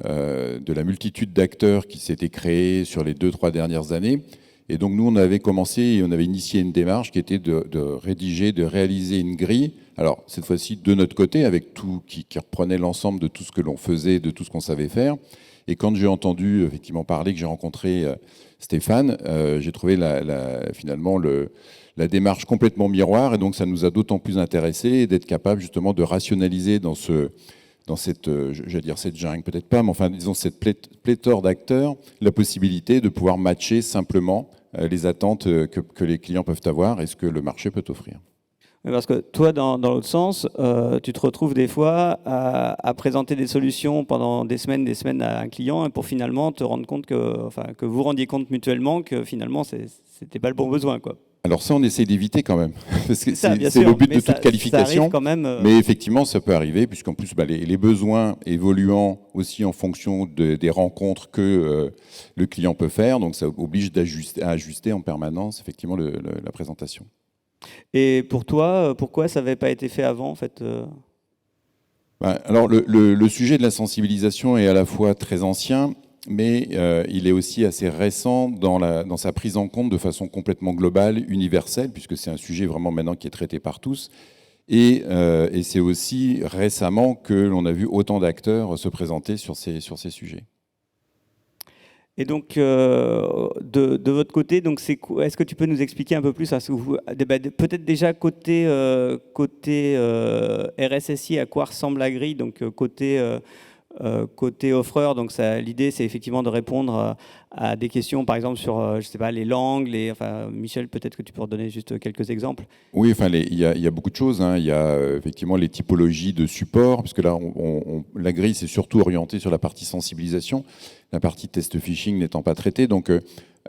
de la multitude d'acteurs qui s'étaient créés sur les 2-3 dernières années. Et donc nous on avait commencé et on avait initié une démarche qui était de rédiger, de réaliser une grille. Alors cette fois-ci de notre côté, avec tout qui reprenait l'ensemble de tout ce que l'on faisait, de tout ce qu'on savait faire. Et quand j'ai entendu effectivement parler, que j'ai rencontré Stéphane, j'ai trouvé finalement la démarche complètement miroir, et donc ça nous a d'autant plus intéressés d'être capable justement de rationaliser dans cette, j'allais dire cette jungle, peut-être pas, mais enfin disons cette pléthore d'acteurs, la possibilité de pouvoir matcher simplement les attentes que les clients peuvent avoir et ce que le marché peut offrir. Parce que toi, dans l'autre sens, tu te retrouves des fois à présenter des solutions pendant des semaines à un client, pour finalement te rendre compte que vous rendiez compte mutuellement que finalement c'était pas le bon besoin, quoi. Alors ça, on essaie d'éviter quand même, parce que c'est sûr, le but de ça, toute qualification. Ça arrive quand même, Mais effectivement, ça peut arriver, puisqu'en plus, les besoins évoluant aussi en fonction des rencontres que le client peut faire, donc ça oblige à ajuster en permanence effectivement la présentation. Et pour toi, pourquoi ça n'avait pas été fait avant en fait Alors le sujet de la sensibilisation est à la fois très ancien, mais il est aussi assez récent dans sa prise en compte de façon complètement globale, universelle, puisque c'est un sujet vraiment maintenant qui est traité par tous. Et c'est aussi récemment que l'on a vu autant d'acteurs se présenter sur ces sujets. Et donc, de votre côté, donc est-ce que tu peux nous expliquer un peu plus, peut-être déjà côté RSSI, à quoi ressemble la grille, donc côté offreur, donc l'idée c'est effectivement de répondre à des questions, par exemple sur, je sais pas, les langues, Michel, peut-être que tu peux redonner juste quelques exemples. Oui, il y a beaucoup de choses, hein. Il y a effectivement les typologies de support, puisque là, la grille c'est surtout orientée sur la partie sensibilisation, la partie test phishing n'étant pas traitée. Donc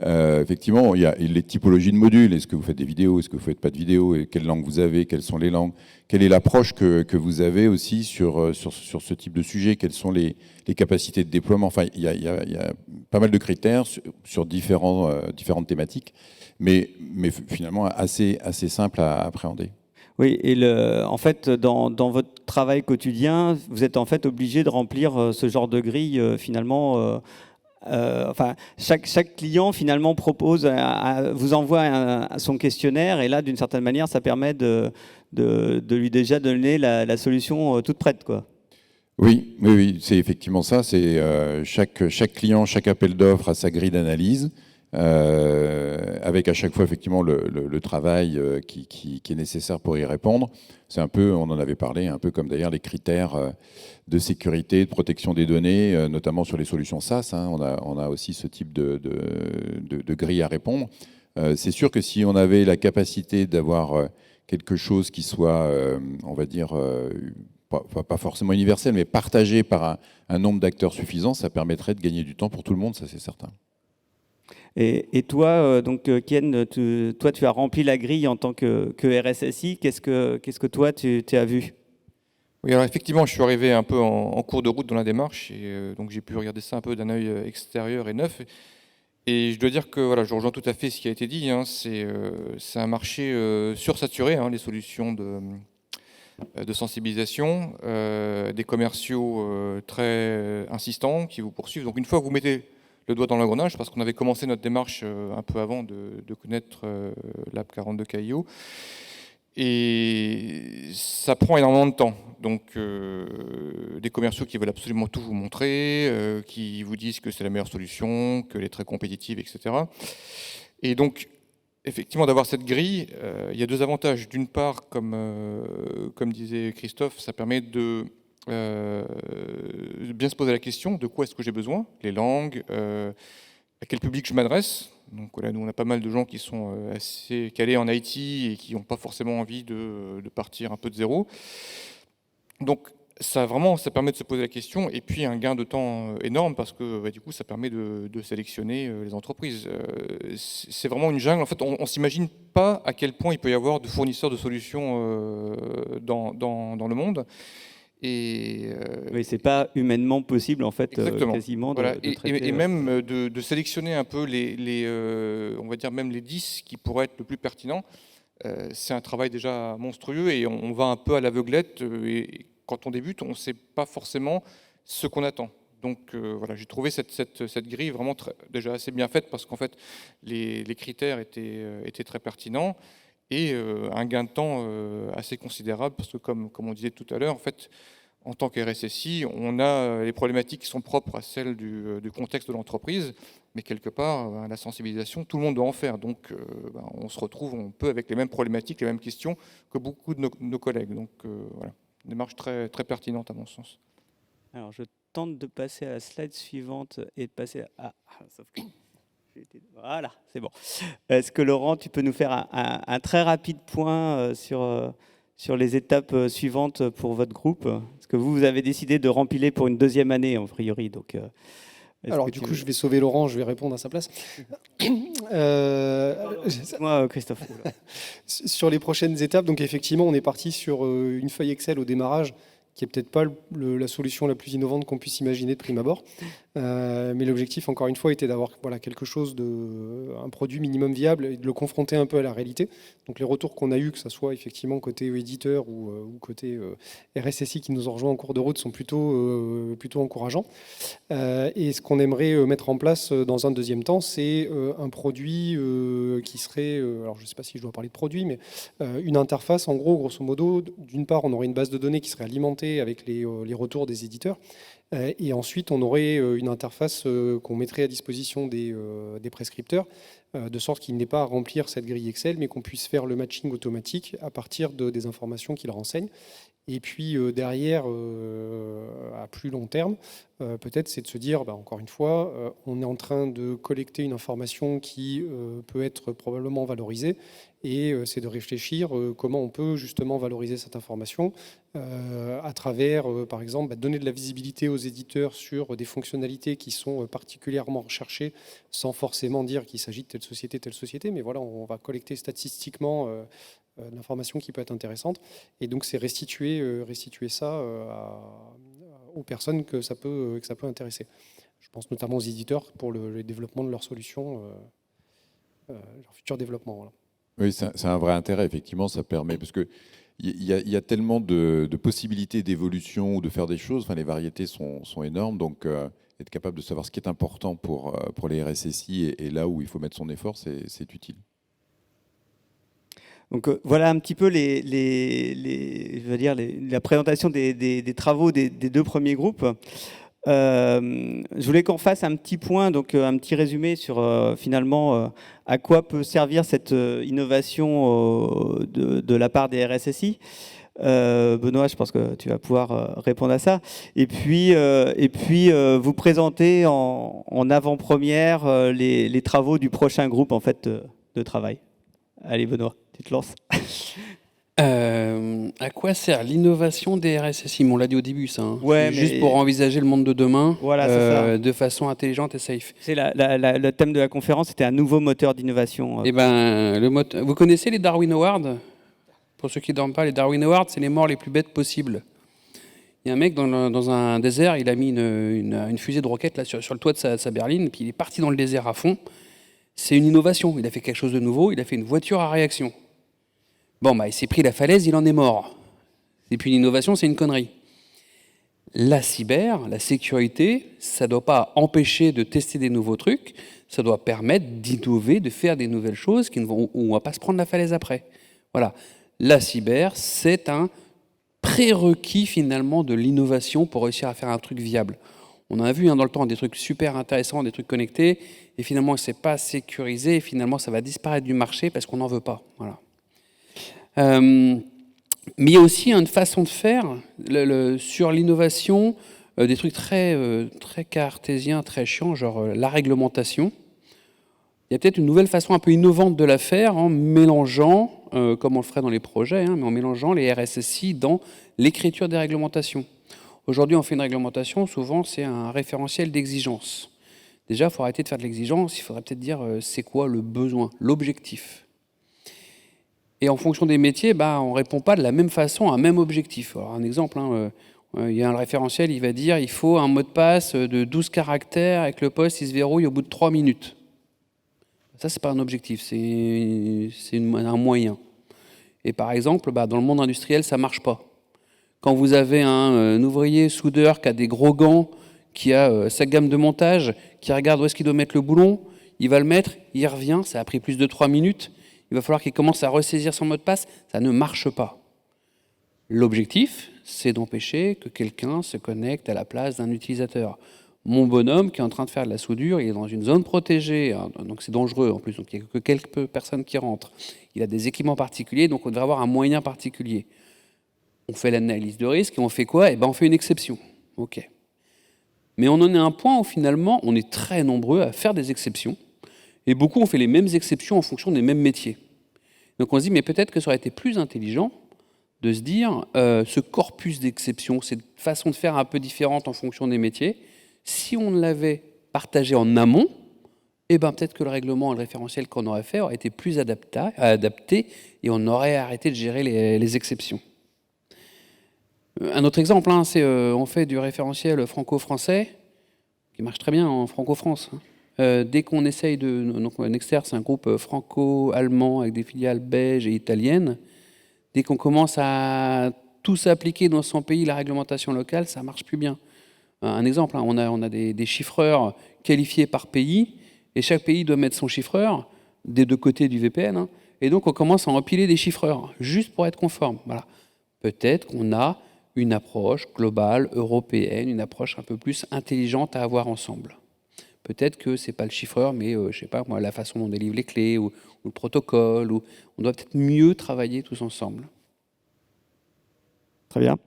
effectivement, il y a les typologies de modules. Est-ce que vous faites des vidéos? Est-ce que vous ne faites pas de vidéos? Et quelle langue vous avez? Quelles sont les langues? Quelle est l'approche que vous avez aussi sur ce type de sujet? Quelles sont les capacités de déploiement? Enfin, il y a pas mal de critères sur différentes thématiques, mais finalement assez simple à appréhender. Oui, et en fait, dans votre travail quotidien, vous êtes en fait obligé de remplir ce genre de grille finalement. Chaque client finalement vous envoie son questionnaire, et là, d'une certaine manière, ça permet de lui déjà donner la solution toute prête, quoi. Oui, c'est effectivement ça. C'est chaque client, chaque appel d'offres a sa grille d'analyse, avec à chaque fois effectivement le travail qui est nécessaire pour y répondre. C'est un peu, on en avait parlé, un peu comme d'ailleurs les critères de sécurité, de protection des données, notamment sur les solutions SaaS, hein. On a aussi ce type de grille à répondre. C'est sûr que si on avait la capacité d'avoir quelque chose qui soit, on va dire, pas forcément universel, mais partagé par un nombre d'acteurs suffisant, ça permettrait de gagner du temps pour tout le monde, ça c'est certain. Et toi, Ken, toi, tu as rempli la grille en tant que RSSI. Qu'est-ce que toi, tu as vu? Oui, alors effectivement, je suis arrivé un peu en cours de route dans la démarche, et donc j'ai pu regarder ça un peu d'un œil extérieur et neuf. Et je dois dire que voilà, je rejoins tout à fait ce qui a été dit. C'est un marché sursaturé, les solutions de sensibilisation, des commerciaux très insistants qui vous poursuivent. Donc une fois que vous mettez le doigt dans l'engrenage, parce qu'on avait commencé notre démarche un peu avant de connaître l'App 42 KIO, et ça prend énormément de temps. Donc des commerciaux qui veulent absolument tout vous montrer, qui vous disent que c'est la meilleure solution, qu'elle est très compétitive, etc. Et donc effectivement, d'avoir cette grille, il y a deux avantages. D'une part, comme disait Christophe, ça permet de bien se poser la question de quoi est-ce que j'ai besoin, les langues, à quel public je m'adresse. Donc voilà, nous on a pas mal de gens qui sont assez calés en IT et qui n'ont pas forcément envie de partir un peu de zéro. Donc ça permet de se poser la question, et puis un gain de temps énorme parce que du coup ça permet de sélectionner les entreprises. C'est vraiment une jungle. En fait, on s'imagine pas à quel point il peut y avoir de fournisseurs de solutions dans le monde. Et oui, c'est pas humainement possible en fait, quasiment. Voilà. De traiter, et même de sélectionner un peu on va dire même les 10 qui pourraient être le plus pertinents. C'est un travail déjà monstrueux et on va un peu à l'aveuglette. Et quand on débute, on ne sait pas forcément ce qu'on attend. Donc voilà, j'ai trouvé cette grille vraiment déjà assez bien faite parce qu'en fait, les critères étaient très pertinents et un gain de temps assez considérable parce que comme on disait tout à l'heure, en fait, en tant qu'RSSI, on a les problématiques qui sont propres à celles du contexte de l'entreprise, mais quelque part, la sensibilisation, tout le monde doit en faire. Donc on se retrouve, on peut avec les mêmes problématiques, les mêmes questions que beaucoup de nos collègues. Donc voilà, une démarche très, très pertinente à mon sens. Alors je tente de passer à la slide suivante et de passer à... sauf que... Voilà, c'est bon. Est-ce que Laurent, tu peux nous faire un très rapide point sur les étapes suivantes pour votre groupe? Parce que vous avez décidé de rempiler pour une deuxième année, a priori. Donc, alors du coup, je vais sauver Laurent, je vais répondre à sa place. Moi, Christophe. Sur les prochaines étapes, donc effectivement, on est parti sur une feuille Excel au démarrage, qui n'est peut-être pas la solution la plus innovante qu'on puisse imaginer de prime abord. Mais l'objectif, encore une fois, était d'avoir quelque chose un produit minimum viable et de le confronter un peu à la réalité. Donc les retours qu'on a eus, que ce soit effectivement côté éditeur ou côté RSSI qui nous ont rejoint en cours de route, sont plutôt encourageants. Et ce qu'on aimerait mettre en place dans un deuxième temps, c'est un produit qui serait, alors je ne sais pas si je dois parler de produit, mais une interface, en gros, grosso modo, d'une part, on aurait une base de données qui serait alimentée avec les retours des éditeurs. Et ensuite, on aurait une interface qu'on mettrait à disposition des prescripteurs, de sorte qu'il n'ait pas à remplir cette grille Excel, mais qu'on puisse faire le matching automatique à partir des informations qu'il renseigne. Et puis derrière, à plus long terme, peut-être c'est de se dire, encore une fois, on est en train de collecter une information qui peut être probablement valorisée, et c'est de réfléchir comment on peut justement valoriser cette information à travers, par exemple, donner de la visibilité aux éditeurs sur des fonctionnalités qui sont particulièrement recherchées, sans forcément dire qu'il s'agit de telle société, mais voilà, on va collecter statistiquement de l'information qui peut être intéressante, et donc c'est restituer ça aux personnes que ça peut intéresser. Je pense notamment aux éditeurs pour le développement de leurs solutions, leur futur développement. Voilà. Oui, c'est un vrai intérêt, effectivement, ça permet, parce qu'il y a tellement de possibilités d'évolution ou de faire des choses, enfin, les variétés sont énormes, donc être capable de savoir ce qui est important pour les RSSI et là où il faut mettre son effort, c'est utile. Donc voilà un petit peu la présentation des travaux des deux premiers groupes. Je voulais qu'on fasse un petit point, donc un petit résumé sur finalement à quoi peut servir cette innovation de la part des RSSI. Benoît, je pense que tu vas pouvoir répondre à ça. Et puis vous présenter en avant-première les travaux du prochain groupe en fait de travail. Allez Benoît, tu te lances. À quoi sert l'innovation des RSSI? On l'a dit au début, ça. Ouais, juste pour envisager le monde de demain, voilà, ça. de façon intelligente et safe. C'est le thème de la conférence, c'était un nouveau moteur d'innovation. Eh ben, vous connaissez les Darwin Awards? Pour ceux qui ne dorment pas, les Darwin Awards, c'est les morts les plus bêtes possibles. Il y a un mec dans un désert, il a mis une fusée de roquettes là, sur le toit de sa berline, puis il est parti dans le désert à fond. C'est une innovation, il a fait quelque chose de nouveau, il a fait une voiture à réaction. Bon, bah, il s'est pris la falaise, il en est mort. C'est plus une innovation, c'est une connerie. La cyber, la sécurité, ça ne doit pas empêcher de tester des nouveaux trucs, ça doit permettre d'innover, de faire des nouvelles choses où on ne va pas se prendre la falaise après. Voilà. La cyber, c'est un prérequis finalement de l'innovation pour réussir à faire un truc viable. On a vu dans le temps des trucs super intéressants, des trucs connectés, et finalement, ce n'est pas sécurisé, et finalement, ça va disparaître du marché parce qu'on n'en veut pas. Voilà. Mais il y a aussi une façon de faire sur l'innovation, des trucs très cartésiens, très chiants, genre la réglementation. Il y a peut-être une nouvelle façon un peu innovante de la faire en mélangeant, comme on le ferait dans les projets, mais en mélangeant les RSSI dans l'écriture des réglementations. Aujourd'hui, on fait une réglementation, souvent c'est un référentiel d'exigence. Déjà, il faut arrêter de faire de l'exigence, il faudrait peut-être dire c'est quoi le besoin, l'objectif. Et en fonction des métiers, on ne répond pas de la même façon à un même objectif. Alors, un exemple, il y a un référentiel, il va dire il faut un mot de passe de 12 caractères avec le poste, il se verrouille au bout de 3 minutes. Ça, ce n'est pas un objectif, c'est un moyen. Et par exemple, dans le monde industriel, ça ne marche pas. Quand vous avez un ouvrier soudeur qui a des gros gants, qui a sa gamme de montage, qui regarde où est-ce qu'il doit mettre le boulon, il va le mettre, il revient, ça a pris plus de 3 minutes, il va falloir qu'il commence à ressaisir son mot de passe, ça ne marche pas. L'objectif, c'est d'empêcher que quelqu'un se connecte à la place d'un utilisateur. Mon bonhomme qui est en train de faire de la soudure, il est dans une zone protégée, donc c'est dangereux en plus, donc il n'y a que quelques personnes qui rentrent. Il a des équipements particuliers, donc on devrait avoir un moyen particulier. On fait l'analyse de risque et on fait quoi ? On fait une exception. Ok. Mais on en est à un point où finalement, on est très nombreux à faire des exceptions, et beaucoup ont fait les mêmes exceptions en fonction des mêmes métiers. Donc on se dit, mais peut-être que ça aurait été plus intelligent de se dire, ce corpus d'exceptions, cette façon de faire un peu différente en fonction des métiers, si on l'avait partagé en amont, peut-être que le règlement et le référentiel qu'on aurait fait aurait été plus adapté et on aurait arrêté de gérer les exceptions. Un autre exemple, c'est on fait du référentiel franco-français, qui marche très bien en franco-France. Dès qu'on essaye donc Nexter, c'est un groupe franco-allemand avec des filiales belges et italiennes. Dès qu'on commence à tous appliquer dans son pays la réglementation locale, ça marche plus bien. Un exemple, on a des chiffreurs qualifiés par pays, et chaque pays doit mettre son chiffreur des deux côtés du VPN, et donc on commence à empiler des chiffreurs, juste pour être conforme. Voilà. Peut-être qu'on a une approche globale, européenne, une approche un peu plus intelligente à avoir ensemble. Peut-être que ce n'est pas le chiffreur, mais je sais pas, moi, la façon dont on délivre les clés, ou le protocole, ou on doit peut-être mieux travailler tous ensemble. Très bien.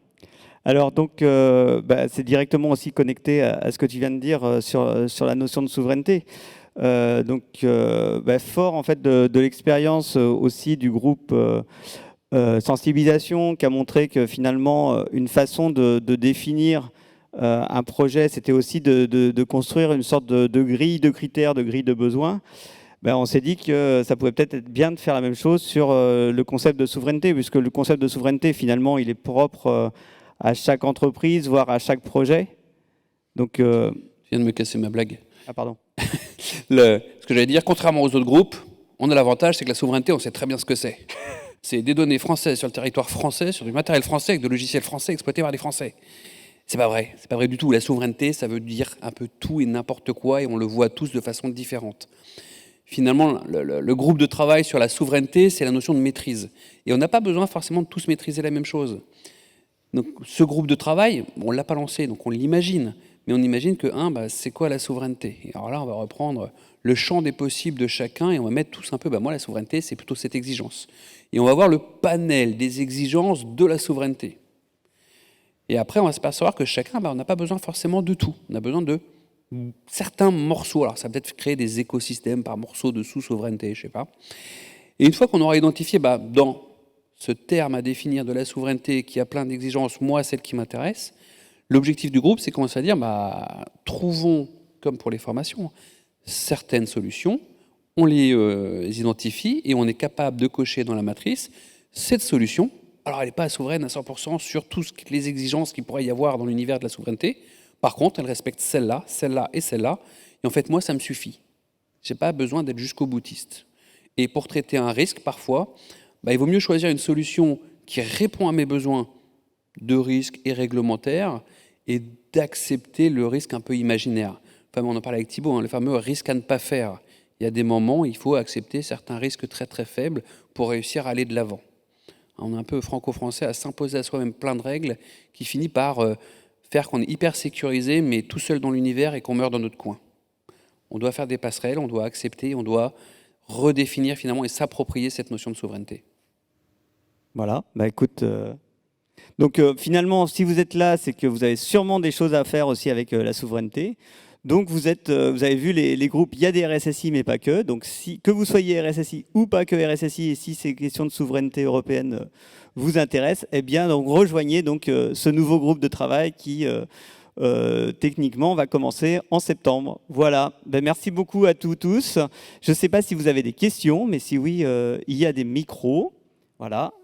Alors donc, c'est directement aussi connecté à ce que tu viens de dire sur la notion de souveraineté. Fort en fait de l'expérience aussi du groupe sensibilisation qui a montré que finalement une façon de définir un projet, c'était aussi de construire une sorte de grille de critères, de grille de besoins. On s'est dit que ça pouvait peut-être être bien de faire la même chose sur le concept de souveraineté, puisque le concept de souveraineté, finalement, il est propre à chaque entreprise, voire à chaque projet. Donc, Tu viens de me casser ma blague. Ah, pardon. Ce que j'allais dire, contrairement aux autres groupes, on a l'avantage, c'est que la souveraineté, on sait très bien ce que c'est. C'est des données françaises sur le territoire français, sur du matériel français, avec de logiciels français exploités par des Français. C'est pas vrai. C'est pas vrai du tout. La souveraineté, ça veut dire un peu tout et n'importe quoi, et on le voit tous de façon différente. Finalement, le groupe de travail sur la souveraineté, c'est la notion de maîtrise. Et on n'a pas besoin forcément de tous maîtriser la même chose. Donc, ce groupe de travail, on ne l'a pas lancé, donc on l'imagine. Mais on imagine que, c'est quoi la souveraineté ? Et alors là, on va reprendre le champ des possibles de chacun et on va mettre tous un peu, moi, la souveraineté, c'est plutôt cette exigence. Et on va voir le panel des exigences de la souveraineté. Et après, on va se percevoir que chacun, on n'a pas besoin forcément de tout. On a besoin de certains morceaux. Alors, ça va peut-être créer des écosystèmes par morceaux de sous-souveraineté, je ne sais pas. Et une fois qu'on aura identifié, dans ce terme à définir de la souveraineté qui a plein d'exigences, moi, celle qui m'intéresse, l'objectif du groupe, c'est commencer à dire, trouvons, comme pour les formations, certaines solutions, on les identifie et on est capable de cocher dans la matrice cette solution. Alors, elle n'est pas souveraine à 100% sur toutes les exigences qu'il pourrait y avoir dans l'univers de la souveraineté. Par contre, elle respecte celle-là, celle-là et celle-là. Et en fait, moi, ça me suffit. Je n'ai pas besoin d'être jusqu'au boutiste. Et pour traiter un risque, parfois, il vaut mieux choisir une solution qui répond à mes besoins de risque et réglementaire et d'accepter le risque un peu imaginaire. Enfin, on en parlait avec Thibault, le fameux risque à ne pas faire. Il y a des moments où il faut accepter certains risques très très faibles pour réussir à aller de l'avant. On est un peu franco-français à s'imposer à soi-même plein de règles qui finit par faire qu'on est hyper sécurisé, mais tout seul dans l'univers et qu'on meurt dans notre coin. On doit faire des passerelles, on doit accepter, on doit redéfinir finalement et s'approprier cette notion de souveraineté. Voilà, écoute, donc finalement, si vous êtes là, c'est que vous avez sûrement des choses à faire aussi avec la souveraineté. Donc vous avez vu les groupes, il y a des RSSI mais pas que. Donc que vous soyez RSSI ou pas que RSSI, et si ces questions de souveraineté européenne vous intéressent, eh bien donc rejoignez donc ce nouveau groupe de travail qui techniquement va commencer en septembre. Voilà. Merci beaucoup à tous. Je ne sais pas si vous avez des questions, mais si oui, il y a des micros. Voilà.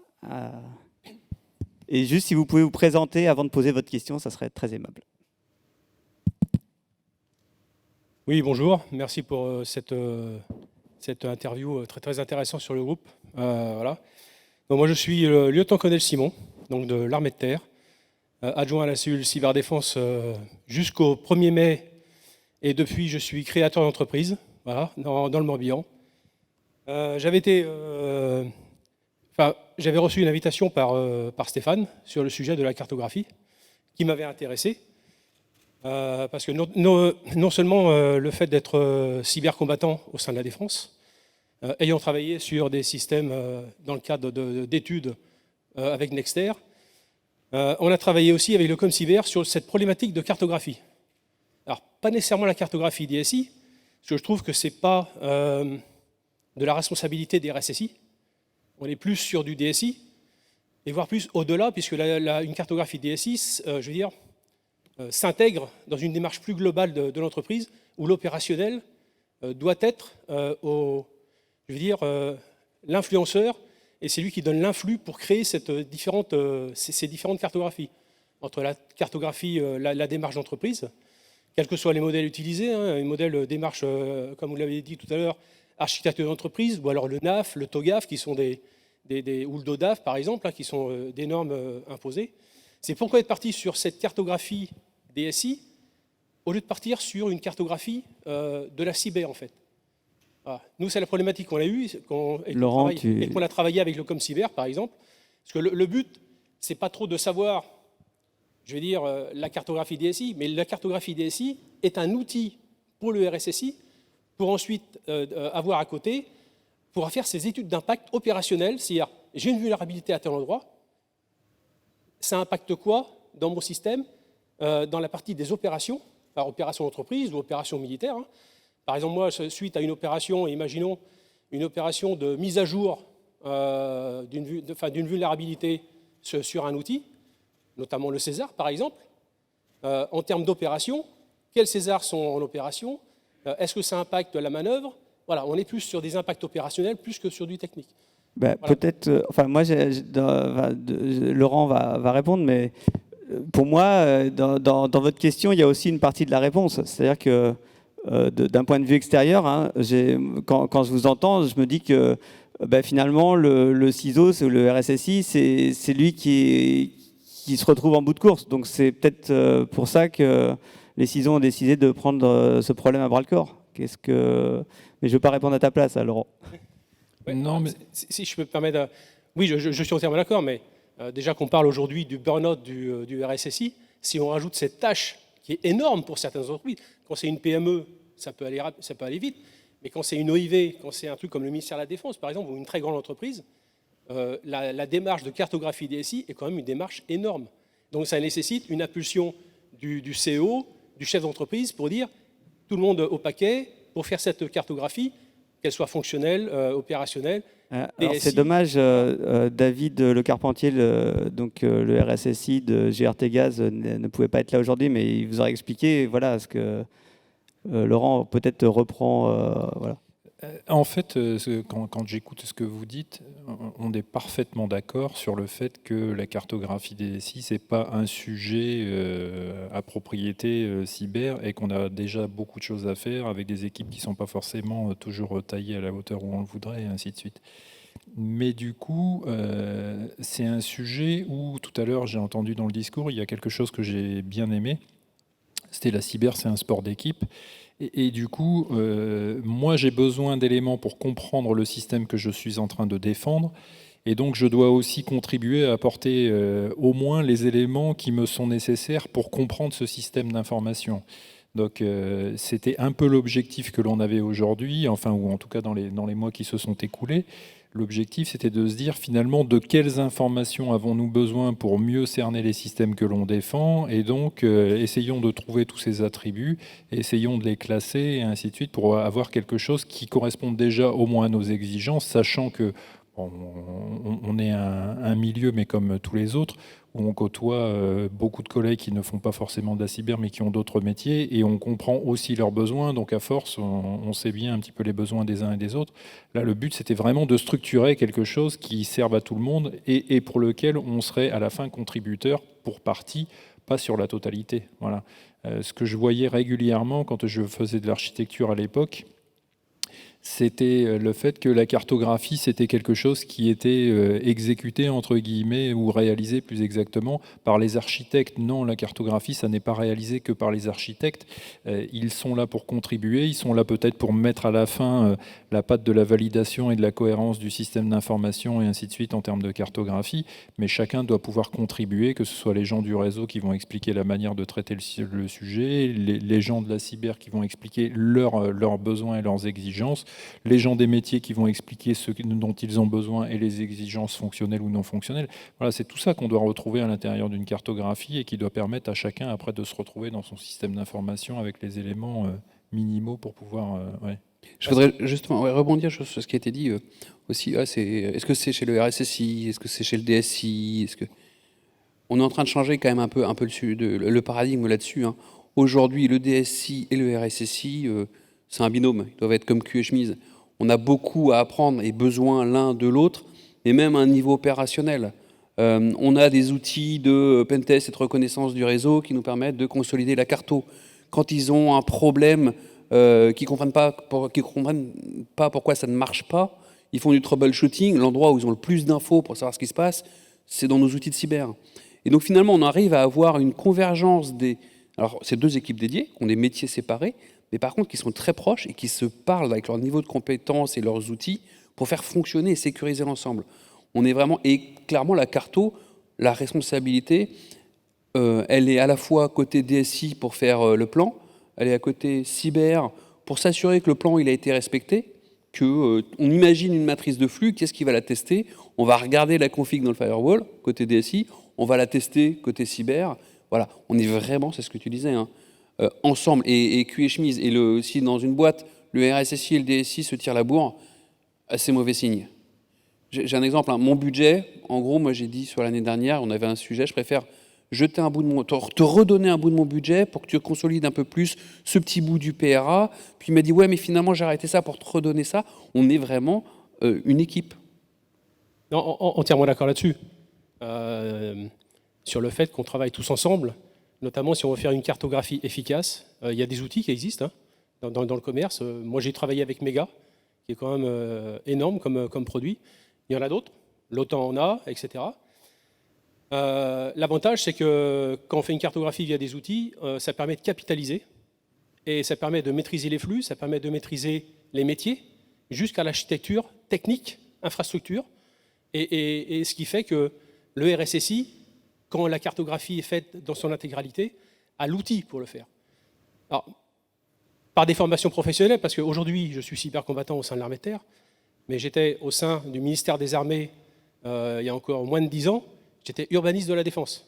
Et juste si vous pouvez vous présenter avant de poser votre question, ça serait très aimable. Oui, bonjour. Merci pour cette interview très, très intéressante sur le groupe. Voilà. Donc, moi, je suis le lieutenant-colonel Simon, donc de l'armée de terre, adjoint à la cellule cyberdéfense jusqu'au 1er mai. Et depuis, je suis créateur d'entreprise, voilà, dans le Morbihan. J'avais reçu une invitation par Stéphane sur le sujet de la cartographie, qui m'avait intéressé. Parce que non seulement le fait d'être cybercombattant au sein de la défense, ayant travaillé sur des systèmes dans le cadre d'études avec Nexter, on a travaillé aussi avec le ComCyber sur cette problématique de cartographie. Alors, pas nécessairement la cartographie DSI, parce que je trouve que ce n'est pas de la responsabilité des RSSI. On est plus sur du DSI, et voire plus au-delà, puisque une cartographie DSI, je veux dire, s'intègre dans une démarche plus globale de l'entreprise où l'opérationnel doit être l'influenceur et c'est lui qui donne l'influx pour créer ces différentes cartographies. Entre la cartographie, la démarche d'entreprise, quels que soient les modèles utilisés, un modèle démarche, comme vous l'avez dit tout à l'heure, architecture d'entreprise, ou alors le NAF, le TOGAF, qui sont ou le DODAF par exemple, qui sont des normes imposées. C'est pourquoi être parti sur cette cartographie DSI au lieu de partir sur une cartographie de la cyber en fait. Voilà. Nous, c'est la problématique qu'on a eue et qu'on a travaillé avec le ComCyber par exemple. Parce que le but, c'est pas trop de savoir, je vais dire, la cartographie DSI, mais la cartographie DSI est un outil pour le RSSI pour ensuite avoir à côté, pour faire ses études d'impact opérationnel, c'est-à-dire j'ai une vulnérabilité à tel endroit, ça impacte quoi dans mon système, dans la partie des opérations, par opération d'entreprise ou opération militaire. Par exemple, moi, suite à une opération, imaginons une opération de mise à jour d'une vulnérabilité sur un outil, notamment le César, par exemple, en termes d'opération, quels Césars sont en opération, est-ce que ça impacte la manœuvre? Voilà, on est plus sur des impacts opérationnels plus que sur du technique. Voilà. Peut-être, moi, Laurent va répondre, mais pour moi, dans votre question, il y a aussi une partie de la réponse. C'est-à-dire que d'un point de vue extérieur, quand je vous entends, je me dis que finalement, le CISO, le RSSI, c'est lui qui se retrouve en bout de course. Donc c'est peut-être pour ça que les CISO ont décidé de prendre ce problème à bras-le-corps. Mais je ne veux pas répondre à ta place, Laurent. Ouais, non, mais si je peux me permettre... Oui, je suis entièrement d'accord, mais déjà qu'on parle aujourd'hui du burn-out du RSSI, si on rajoute cette tâche qui est énorme pour certaines entreprises, quand c'est une PME, ça peut aller vite, mais quand c'est une OIV, quand c'est un truc comme le ministère de la Défense, par exemple, ou une très grande entreprise, la démarche de cartographie DSI est quand même une démarche énorme. Donc ça nécessite une impulsion du CEO, du chef d'entreprise, pour dire tout le monde au paquet, pour faire cette cartographie, qu'elle soit fonctionnelle, opérationnelle. C'est dommage, David Le Carpentier, le RSSI de GRT Gaz, ne pouvait pas être là aujourd'hui, mais il vous aurait expliqué ce que Laurent peut-être reprend. Voilà. En fait, quand j'écoute ce que vous dites, on est parfaitement d'accord sur le fait que la cartographie des SI, ce n'est pas un sujet à propriété cyber et qu'on a déjà beaucoup de choses à faire avec des équipes qui ne sont pas forcément toujours taillées à la hauteur où on le voudrait, et ainsi de suite. Mais du coup, c'est un sujet où, tout à l'heure, j'ai entendu dans le discours, il y a quelque chose que j'ai bien aimé. C'était la cyber, c'est un sport d'équipe. Et du coup, moi, j'ai besoin d'éléments pour comprendre le système que je suis en train de défendre. Et donc, je dois aussi contribuer à apporter au moins les éléments qui me sont nécessaires pour comprendre ce système d'information. Donc, c'était un peu l'objectif que l'on avait aujourd'hui, enfin, ou en tout cas dans les mois qui se sont écoulés. L'objectif, c'était de se dire finalement de quelles informations avons-nous besoin pour mieux cerner les systèmes que l'on défend, et donc essayons de trouver tous ces attributs, essayons de les classer, et ainsi de suite, pour avoir quelque chose qui corresponde déjà au moins à nos exigences, sachant que on est un milieu, mais comme tous les autres, où on côtoie beaucoup de collègues qui ne font pas forcément de la cyber, mais qui ont d'autres métiers, et on comprend aussi leurs besoins. Donc à force, on sait bien un petit peu les besoins des uns et des autres. Là, le but, c'était vraiment de structurer quelque chose qui serve à tout le monde et pour lequel on serait à la fin contributeur pour partie, pas sur la totalité. Voilà. Ce que je voyais régulièrement quand je faisais de l'architecture à l'époque, c'était le fait que la cartographie, c'était quelque chose qui était exécuté, entre guillemets, ou réalisé plus exactement, par les architectes. Non, la cartographie, ça n'est pas réalisé que par les architectes. Ils sont là pour contribuer, ils sont là peut-être pour mettre à la fin la patte de la validation et de la cohérence du système d'information, et ainsi de suite, en termes de cartographie. Mais chacun doit pouvoir contribuer, que ce soit les gens du réseau qui vont expliquer la manière de traiter le sujet, les gens de la cyber qui vont expliquer leurs besoins et leurs exigences, les gens des métiers qui vont expliquer ce dont ils ont besoin et les exigences fonctionnelles ou non fonctionnelles. Voilà, c'est tout ça qu'on doit retrouver à l'intérieur d'une cartographie et qui doit permettre à chacun après de se retrouver dans son système d'information avec les éléments minimaux pour pouvoir... ouais. Je voudrais justement rebondir sur ce qui a été dit aussi. Est-ce que c'est chez le RSSI? Est-ce que c'est chez le DSI? On est en train de changer quand même un peu le paradigme là-dessus, hein. Aujourd'hui, le DSI et le RSSI... c'est un binôme, ils doivent être comme cul et chemise. On a beaucoup à apprendre et besoin l'un de l'autre, et même à un niveau opérationnel. On a des outils de pentest et de reconnaissance du réseau qui nous permettent de consolider la carto. Quand ils ont un problème qu'ils ne comprennent pas pourquoi ça ne marche pas, ils font du troubleshooting. L'endroit où ils ont le plus d'infos pour savoir ce qui se passe, c'est dans nos outils de cyber. Et donc finalement, on arrive à avoir une convergence des... Alors, c'est deux équipes dédiées, qui ont des métiers séparés, mais par contre qui sont très proches et qui se parlent avec leur niveau de compétence et leurs outils pour faire fonctionner et sécuriser l'ensemble. On est vraiment, et clairement la carto, la responsabilité, elle est à la fois côté DSI pour faire le plan, elle est à côté cyber pour s'assurer que le plan il a été respecté, qu'on imagine une matrice de flux, qu'est-ce qui va la tester? On va regarder la config dans le firewall, côté DSI, on va la tester côté cyber. Voilà, on est vraiment, c'est ce que tu disais, hein, ensemble, et cul et chemise. Et si dans une boîte, le RSSI et le DSI se tirent la bourre, c'est mauvais signe. J'ai un exemple, hein. Mon budget, en gros, moi j'ai dit sur l'année dernière, on avait un sujet, je préfère jeter un bout de te redonner un bout de mon budget pour que tu consolides un peu plus ce petit bout du PRA. Puis il m'a dit, ouais, mais finalement j'ai arrêté ça pour te redonner ça. On est vraiment une équipe. Non, entièrement d'accord là-dessus. Sur le fait qu'on travaille tous ensemble, notamment si on veut faire une cartographie efficace. Il y a des outils qui existent, hein, dans le commerce. Moi, j'ai travaillé avec Mega, qui est quand même énorme comme produit. Il y en a d'autres. L'OTAN en a, etc. L'avantage, c'est que quand on fait une cartographie via des outils, ça permet de capitaliser et ça permet de maîtriser les flux, ça permet de maîtriser les métiers jusqu'à l'architecture technique, infrastructure. Et ce qui fait que le RSSI, quand la cartographie est faite dans son intégralité, a l'outil pour le faire. Alors, par des formations professionnelles, parce qu'aujourd'hui, je suis cybercombattant au sein de l'armée de terre, mais j'étais au sein du ministère des Armées il y a encore moins de 10 ans, j'étais urbaniste de la défense.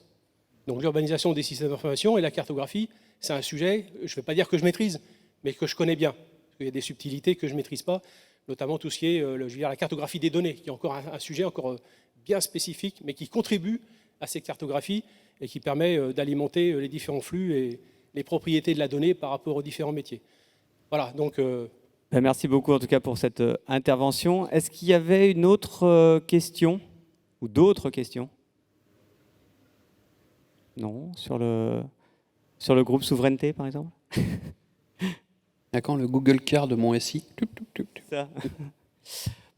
Donc l'urbanisation des systèmes d'information et la cartographie, c'est un sujet, je ne vais pas dire que je maîtrise, mais que je connais bien. Parce qu'il y a des subtilités que je ne maîtrise pas, notamment tout ce qui est la cartographie des données, qui est encore un sujet encore bien spécifique, mais qui contribue à ces cartographies et qui permet d'alimenter les différents flux et les propriétés de la donnée par rapport aux différents métiers. Voilà, donc Ben, merci beaucoup en tout cas pour cette intervention. Est-ce qu'il y avait une autre question ou d'autres questions? Non, sur le groupe souveraineté par exemple? À quand le Google Car de mon SI? Ça.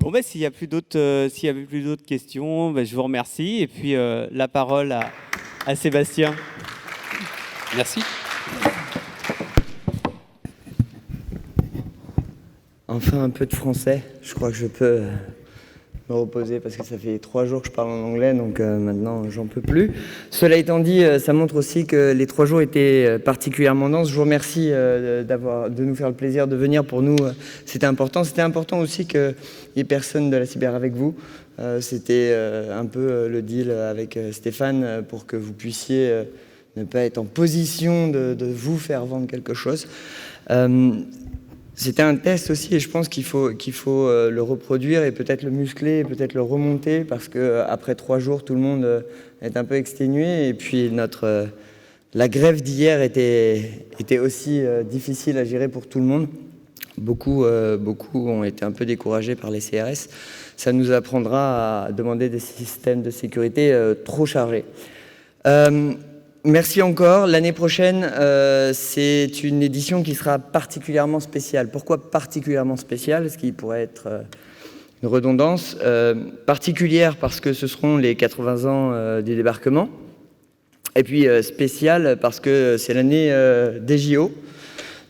Bon, ben, s'il n'y a plus d'autres questions, ben, je vous remercie. Et puis la parole à Sébastien. Merci. Enfin un peu de français, je crois que je peux me reposer parce que ça fait 3 jours que je parle en anglais, donc maintenant j'en peux plus. Cela étant dit, ça montre aussi que les 3 jours étaient particulièrement denses. Je vous remercie de nous faire le plaisir de venir. Pour nous, c'était important. C'était important aussi qu'il n'y ait personne de la cyber avec vous. C'était un peu le deal avec Stéphane pour que vous puissiez ne pas être en position de vous faire vendre quelque chose. C'était un test aussi et je pense qu'il faut le reproduire et peut-être le muscler et peut-être le remonter parce qu'après 3 jours, tout le monde est un peu exténué et puis la grève d'hier était aussi difficile à gérer pour tout le monde. Beaucoup ont été un peu découragés par les CRS. Ça nous apprendra à demander des systèmes de sécurité trop chargés. Merci encore. L'année prochaine, c'est une édition qui sera particulièrement spéciale. Pourquoi particulièrement spéciale? Ce qui pourrait être une redondance. Particulière parce que ce seront les 80 ans du débarquement. Et puis spéciale parce que c'est l'année des JO.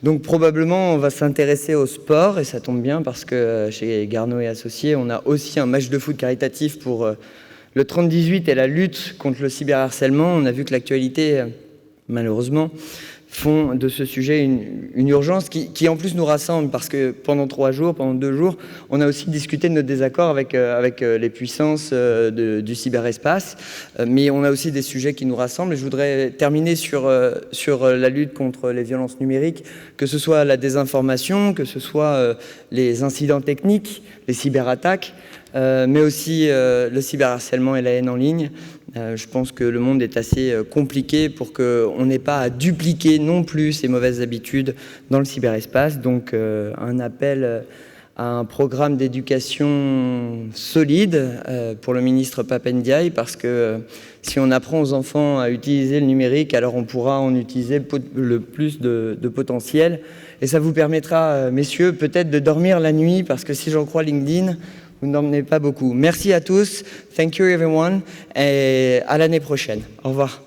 Donc probablement on va s'intéresser au sport et ça tombe bien parce que chez Garneau et Associés, on a aussi un match de foot caritatif pour le 30-18 et la lutte contre le cyberharcèlement. On a vu que l'actualité, malheureusement, font de ce sujet une urgence qui en plus nous rassemble parce que pendant 2 jours, on a aussi discuté de notre désaccord avec les puissances du cyberespace, mais on a aussi des sujets qui nous rassemblent. Et je voudrais terminer sur la lutte contre les violences numériques, que ce soit la désinformation, que ce soit les incidents techniques, les cyberattaques, mais aussi le cyberharcèlement et la haine en ligne. Je pense que le monde est assez compliqué pour qu'on n'ait pas à dupliquer non plus ces mauvaises habitudes dans le cyberespace. Donc un appel à un programme d'éducation solide pour le ministre Pap Ndiaye, parce que si on apprend aux enfants à utiliser le numérique, alors on pourra en utiliser le plus de potentiel. Et ça vous permettra, messieurs, peut-être de dormir la nuit, parce que si j'en crois LinkedIn, vous n'emmenez pas beaucoup. Merci à tous. Thank you everyone. Et à l'année prochaine. Au revoir.